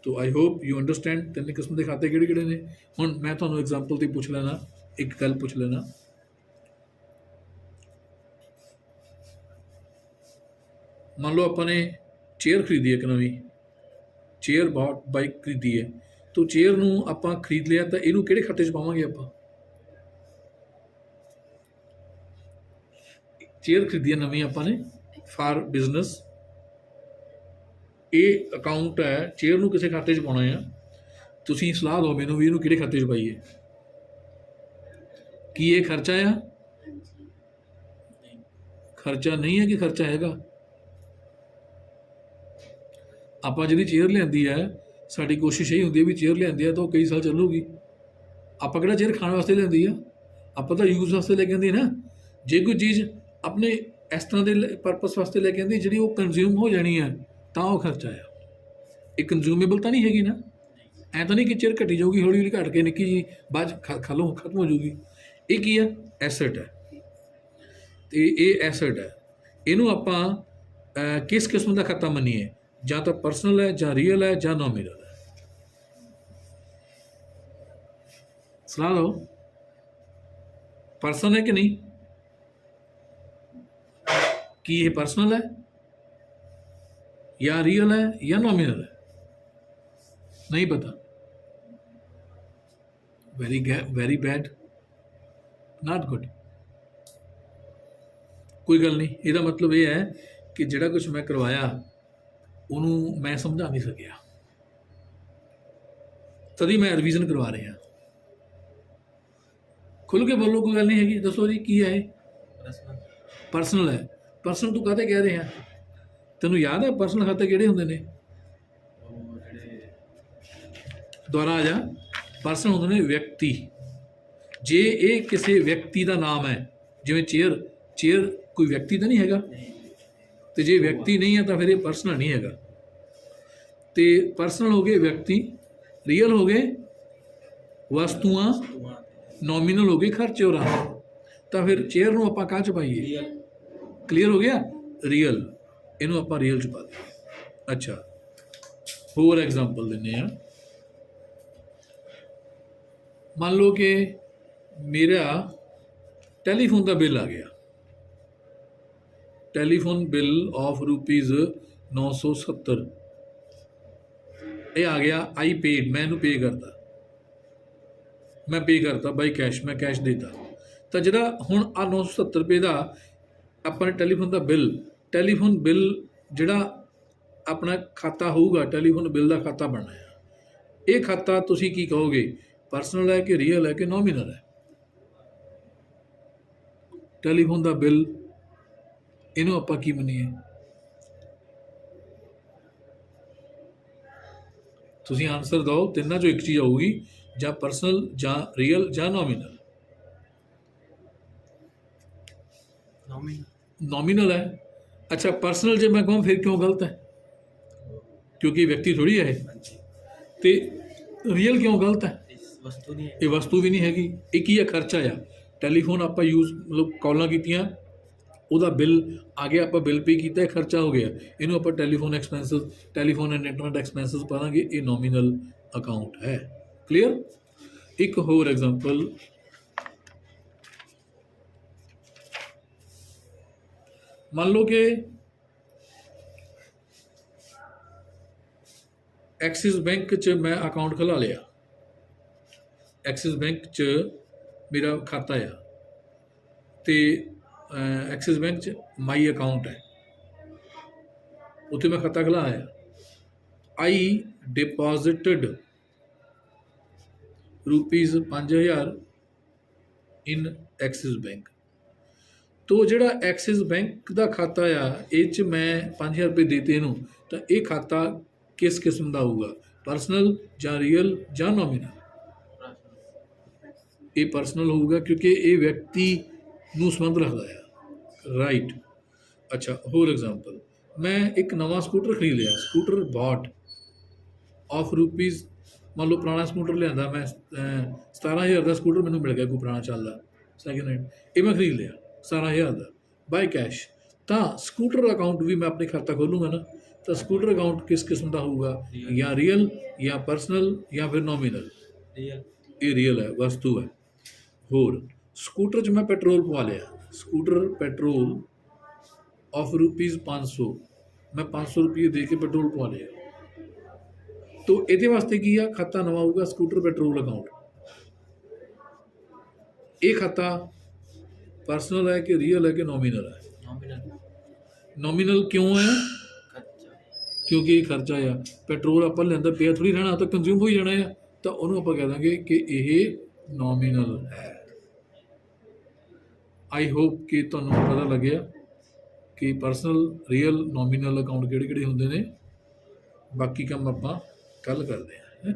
तो आई होप यू अंडरस्टैंड तीन किस्म के खाते किहड़े किहड़े ने। हुण मैं तुहानूं एग्जाम्पल ते पुछ लेना, एक गल पुछ लेना, मान लो आपां ने चेयर खरीदी एक नवीं चेयर बाइक खरीदी है, तो चेयर नूं आपां खरीद लिया, तो इहनूं किहड़े खाते च पावांगे आपां? चेयर खरीदी है नवीं आपां ने फॉर बिजनेस, ये अकाउंट है, चेयर नूं किसी खाते च पाउणा है, तुसीं सलाह दो मैनूं भी इहनूं किहड़े खाते च पाईए? की ये खर्चा आ? खर्चा नहीं है कि खर्चा हैगा? ਆਪਾਂ ਜਿਹੜੀ ਚੇਅਰ ਲਿਆਂਦੀ ਹੈ, ਸਾਡੀ ਕੋਸ਼ਿਸ਼ ਇਹ ਹੁੰਦੀ ਹੈ ਵੀ ਚੇਅਰ ਲਿਆਂਦੀ ਹੈ ਤਾਂ ਉਹ ਕਈ ਸਾਲ ਚੱਲੂਗੀ। ਆਪਾਂ ਕਿਹੜਾ ਚੇਅਰ ਖਾਣ ਵਾਸਤੇ ਲਿਆਂਦੀ ਆ, ਆਪਾਂ ਤਾਂ ਯੂਜ਼ ਵਾਸਤੇ ਲੈ ਕੇ ਆਂਦੇ ਨਾ। ਜੇ ਕੋਈ ਚੀਜ਼ ਆਪਣੇ ਇਸ ਤਰ੍ਹਾਂ ਦੇ ਪਰਪਸ ਵਾਸਤੇ ਲੈ ਕੇ ਆਂਦੀ ਜਿਹੜੀ ਉਹ ਕੰਜ਼ਿਊਮ ਹੋ ਜਾਣੀ ਹੈ, ਤਾਂ ਉਹ ਖਰਚਾ ਆ। ਇਹ ਕੰਜ਼ਿਊਮੇਬਲ ਤਾਂ ਨਹੀਂ ਹੈਗੀ ਨਾ, ਐਂ ਤਾਂ ਨਹੀਂ ਕਿ ਚੇਅਰ ਘਟੀ ਜਾਊਗੀ, ਹੌਲੀ ਹੌਲੀ ਘਟ ਕੇ ਨਿੱਕੀ ਜੀ ਬਾਅਦ ਖਤਮ ਹੋ ਜਾਊਗੀ। ਇਹ ਕੀ ਆ? ਐਸੈਟ ਹੈ। ਅਤੇ ਇਹ ਐਸੈਟ ਹੈ, ਇਹਨੂੰ ਆਪਾਂ ਕਿਸ ਕਿਸਮ ਦਾ ਖਾਤਾ ਮੰਨੀਏ? ਜਾਂ ਤਾਂ ਪਰਸਨਲ ਹੈ, ਜਾਂ ਰੀਅਲ ਹੈ, ਜਾਂ ਨੋਮੀਨਲ ਹੈ। ਸਲਾਹ ਦਿਓ, ਪਰਸਨ ਹੈ ਕਿ ਨਹੀਂ? ਕੀ ਇਹ ਪਰਸਨਲ ਹੈ, ਜਾਂ ਰੀਅਲ ਹੈ, ਜਾਂ ਨੋਮੀਨਲ ਹੈ? ਨਹੀਂ ਪਤਾ। Very bad, not good. ਕੋਈ ਗੱਲ ਨਹੀਂ, ਇਹਦਾ ਮਤਲਬ ਇਹ ਹੈ ਕਿ ਜਿਹੜਾ ਕੁਛ ਮੈਂ ਕਰਵਾਇਆ ਉਹਨੂੰ ਮੈਂ ਸਮਝਾ ਨਹੀਂ ਸਕਿਆ, ਤਦੀ ਮੈਂ ਰਿਵੀਜ਼ਨ ਕਰਵਾ ਰਿਹਾ। ਖੁੱਲ੍ਹ ਕੇ ਬੋਲੋ, ਕੋਈ ਗੱਲ ਨਹੀਂ ਹੈਗੀ। ਦੱਸੋ ਜੀ ਕੀ ਹੈ ਇਹ? ਪਰਸਨਲ ਹੈ। ਪਰਸਨਲ ਤੂੰ ਕਾਹਤੇ ਕਹਿ ਰਿਹਾ? ਤੈਨੂੰ ਯਾਦ ਹੈ ਪਰਸਨਲ ਖਾਤੇ ਕਿਹੜੇ ਹੁੰਦੇ ਨੇ? ਦੁਬਾਰਾ ਆ ਜਾ। ਪਰਸਨਲ ਹੁੰਦੇ ਨੇ ਵਿਅਕਤੀ। ਜੇ ਇਹ ਕਿਸੇ ਵਿਅਕਤੀ ਦਾ ਨਾਮ ਹੈ, ਜਿਵੇਂ ਚੇਅਰ ਕੋਈ ਵਿਅਕਤੀ ਤਾਂ ਨਹੀਂ ਹੈਗਾ, ਤੇ ਜੇ ਵਿਅਕਤੀ ਨਹੀਂ ਹੈ ਤਾਂ ਫਿਰ ਇਹ ਪਰਸਨਲ ਨਹੀਂ ਹੈਗਾ। ਤੇ ਪਰਸਨਲ ਹੋ ਗਏ ਵਿਅਕਤੀ, ਰੀਅਲ ਹੋ ਗਏ ਵਸਤੂਆਂ, ਨੋਮੀਨਲ ਹੋ ਗਏ ਖਰਚੇ ਔਰ ਆਮਦਨ। ਤਾਂ ਫਿਰ ਚੇਅਰ ਨੂੰ ਆਪਾਂ ਕਾਹ 'ਚ ਪਾਈਏ? ਕਲੀਅਰ ਹੋ ਗਿਆ? ਰੀਅਲ, ਇਹਨੂੰ ਆਪਾਂ ਰੀਅਲ 'ਚ ਪਾ ਦਈਏ। ਅੱਛਾ, ਹੋਰ ਐਗਜ਼ਾਮਪਲ ਦਿੰਦੇ ਹਾਂ। ਮੰਨ ਲਓ ਕਿ ਮੇਰਾ ਟੈਲੀਫੋਨ ਦਾ ਬਿੱਲ ਆ ਗਿਆ, ਟੈਲੀਫੋਨ ਬਿੱਲ ਆਫ ਰੁਪੀਜ਼ 970 ਇਹ ਆ ਗਿਆ। ਆਈ ਪੇਡ, ਮੈਂ ਇਹਨੂੰ ਪੇ ਕਰਤਾ, ਮੈਂ ਪੇ ਕਰਤਾ ਬਾਈ ਕੈਸ਼, ਮੈਂ ਕੈਸ਼ ਦੇਤਾ। ਤਾਂ ਜਿਹੜਾ ਹੁਣ ਆ 970 ਰੁਪਏ ਦਾ ਆਪਾਂ ਨੇ ਟੈਲੀਫੋਨ ਬਿੱਲ ਜਿਹੜਾ ਆਪਣਾ ਖਾਤਾ ਹੋਊਗਾ, ਟੈਲੀਫੋਨ ਬਿੱਲ ਦਾ ਖਾਤਾ ਬਣਨਾ ਹੈ। ਇਹ ਖਾਤਾ ਤੁਸੀਂ ਕੀ ਕਹੋਗੇ? ਪਰਸਨਲ ਹੈ ਕਿ ਰੀਅਲ ਹੈ ਕਿ ਨੋਮੀਨਲ ਹੈ? ਟੈਲੀਫੋਨ ਦਾ ਬਿੱਲ, ਇਹਨੂੰ ਆਪਾਂ ਕੀ ਮੰਨੀਏ? ਤੁਸੀਂ ਆਨਸਰ ਦਿਓ, ਤਿੰਨਾਂ 'ਚੋਂ ਇੱਕ ਚੀਜ਼ ਆਊਗੀ, ਜਾਂ ਪਰਸਨਲ, ਜਾਂ ਰੀਅਲ, ਜਾਂ ਨੋਮੀਨਲ। ਨੋਮੀਨਲ ਹੈ। ਅੱਛਾ, ਪਰਸਨਲ ਜੇ ਮੈਂ ਕਹਾਂ ਫਿਰ ਕਿਉਂ ਗਲਤ ਹੈ? ਕਿਉਂਕਿ ਵਿਅਕਤੀ ਥੋੜ੍ਹੀ ਹੈ ਇਹ। ਅਤੇ ਰੀਅਲ ਕਿਉਂ ਗਲਤ ਹੈ? ਇਹ ਵਸਤੂ ਵੀ ਨਹੀਂ ਹੈਗੀ। ਇਹ ਕੀ ਹੈ? ਖਰਚਾ ਆ। ਟੈਲੀਫੋਨ ਆਪਾਂ ਯੂਜ਼ ਮਤਲਬ ਕਾਲਾਂ ਕੀਤੀਆਂ, ਉਹਦਾ ਬਿੱਲ ਆ ਗਿਆ, ਆਪਾਂ ਬਿੱਲ ਪੇ ਕੀਤਾ, ਇਹ ਖਰਚਾ ਹੋ ਗਿਆ। ਇਹਨੂੰ ਆਪਾਂ telephone expenses, telephone and internet expenses ਪਾਵਾਂਗੇ। ਇਹ ਨੋਮੀਨਲ ਅਕਾਊਂਟ ਹੈ। ਕਲੀਅਰ? ਇੱਕ ਹੋਰ ਐਗਜ਼ਾਮਪਲ, ਮੰਨ ਲਓ ਕਿ ਐਕਸਿਸ ਬੈਂਕ 'ਚ ਮੈਂ ਅਕਾਊਂਟ ਖੁਲ੍ਹਾ ਲਿਆ, ਐਕਸਿਸ ਬੈਂਕ 'ਚ ਮੇਰਾ ਖਾਤਾ ਆ, ਅਤੇ ਐਕਸਿਸ ਬੈਂਕ 'ਚ ਮਾਈ ਅਕਾਊਂਟ ਹੈ, ਉੱਥੇ ਮੈਂ ਖਾਤਾ ਖੁਲ੍ਹਾਇਆ। ਆਈ ਡਿਪੋਜ਼ਿਟਡ ਰੁਪੀਜ਼ 5000 ਇਨ ਐਕਸਿਸ ਬੈਂਕ। ਤੋ ਜਿਹੜਾ ਐਕਸਿਸ ਬੈਂਕ ਦਾ ਖਾਤਾ ਆ, ਇਹ 'ਚ ਮੈਂ 5000 ਰੁਪਏ ਦੇਤੇ ਇਹਨੂੰ, ਤਾਂ ਇਹ ਖਾਤਾ ਕਿਸ ਕਿਸਮ ਦਾ ਹੋਊਗਾ? ਪਰਸਨਲ, ਜਾਂ ਰੀਅਲ, ਜਾਂ ਨੋਮੀਨਲ? ਇਹ ਪਰਸਨਲ ਹੋਊਗਾ, ਕਿਉਂਕਿ ਇਹ ਵਿਅਕਤੀ ਨੂੰ ਸੰਬੰਧ ਰੱਖਦਾ ਆ। ਰਾਈਟ। ਅੱਛਾ, ਹੋਰ ਐਗਜ਼ਾਮਪਲ, ਮੈਂ ਇੱਕ ਨਵਾਂ ਸਕੂਟਰ ਖਰੀਦ ਲਿਆ, ਸਕੂਟਰ ਬਾਟ ਆਫ ਰੁਪੀਜ਼, ਮੰਨ ਲਓ ਪੁਰਾਣਾ ਸਕੂਟਰ ਲਿਆਂਦਾ ਮੈਂ, 17000 ਦਾ ਸਕੂਟਰ ਮੈਨੂੰ ਮਿਲ ਗਿਆ, ਕੋਈ ਪੁਰਾਣਾ ਚੱਲਦਾ ਸੈਕਿੰਡ ਹੈਂਡ, ਇਹ ਮੈਂ ਖਰੀਦ ਲਿਆ 17000 ਦਾ ਬਾਈ ਕੈਸ਼। ਤਾਂ ਸਕੂਟਰ ਅਕਾਊਂਟ ਵੀ ਮੈਂ ਆਪਣੇ ਖਾਤਾ ਖੋਲੂੰਗਾ ਨਾ, ਤਾਂ ਸਕੂਟਰ ਅਕਾਊਂਟ ਕਿਸ ਕਿਸਮ ਦਾ ਹੋਊਗਾ, ਜਾਂ ਰੀਅਲ ਜਾਂ ਪਰਸਨਲ ਜਾਂ ਫਿਰ ਨੋਮੀਨਲ। ਇਹ ਰੀਅਲ ਹੈ, ਵਸਤੂ ਹੈ। ਹੋਰ ਸਕੂਟਰ 'ਚ ਮੈਂ ਪੈਟਰੋਲ ਪਵਾ ਲਿਆ, ਸਕੂਟਰ ਪੈਟਰੋਲ ਆਫ ਰੁਪੀਜ਼ 500, ਮੈਂ 500 ਰੁਪਏ ਦੇ ਕੇ ਪੈਟਰੋਲ ਪਵਾ ਲਿਆ। ਤੋ ਇਹਦੇ ਵਾਸਤੇ ਕੀ ਆ, ਖਾਤਾ ਨਵਾਂ ਆਊਗਾ ਸਕੂਟਰ ਪੈਟਰੋਲ ਅਕਾਊਂਟ। ਇਹ ਖਾਤਾ ਪਰਸਨਲ ਹੈ ਕਿ ਰੀਅਲ ਹੈ ਕਿ ਨੋਮੀਨਲ ਹੈ? ਨੋਮੀਨਲ ਕਿਉਂ ਹੈ? ਕਿਉਂਕਿ ਇਹ ਖਰਚਾ ਆ, ਪੈਟਰੋਲ ਆਪਾਂ ਲੈਂਦਾ ਪਿਆ ਥੋੜ੍ਹੀ ਰਹਿਣਾ, ਤਾਂ ਕੰਜ਼ਿਊਮ ਹੋ ਹੀ ਜਾਣਾ ਆ, ਤਾਂ ਉਹਨੂੰ ਆਪਾਂ ਕਹਿ ਦਾਂਗੇ ਕਿ ਇਹ ਨੋਮੀਨਲ ਹੈ। ਆਈ ਹੋਪ ਕਿ ਤੁਹਾਨੂੰ ਪਤਾ ਲੱਗਿਆ ਕਿ ਪਰਸਨਲ, ਰੀਅਲ, ਨੋਮੀਨਲ ਅਕਾਊਂਟ ਕਿਹੜੇ ਕਿਹੜੇ ਹੁੰਦੇ ਨੇ। ਬਾਕੀ ਕੰਮ ਆਪਾਂ ਕੱਲ੍ਹ ਕਰਦੇ ਹਾਂ।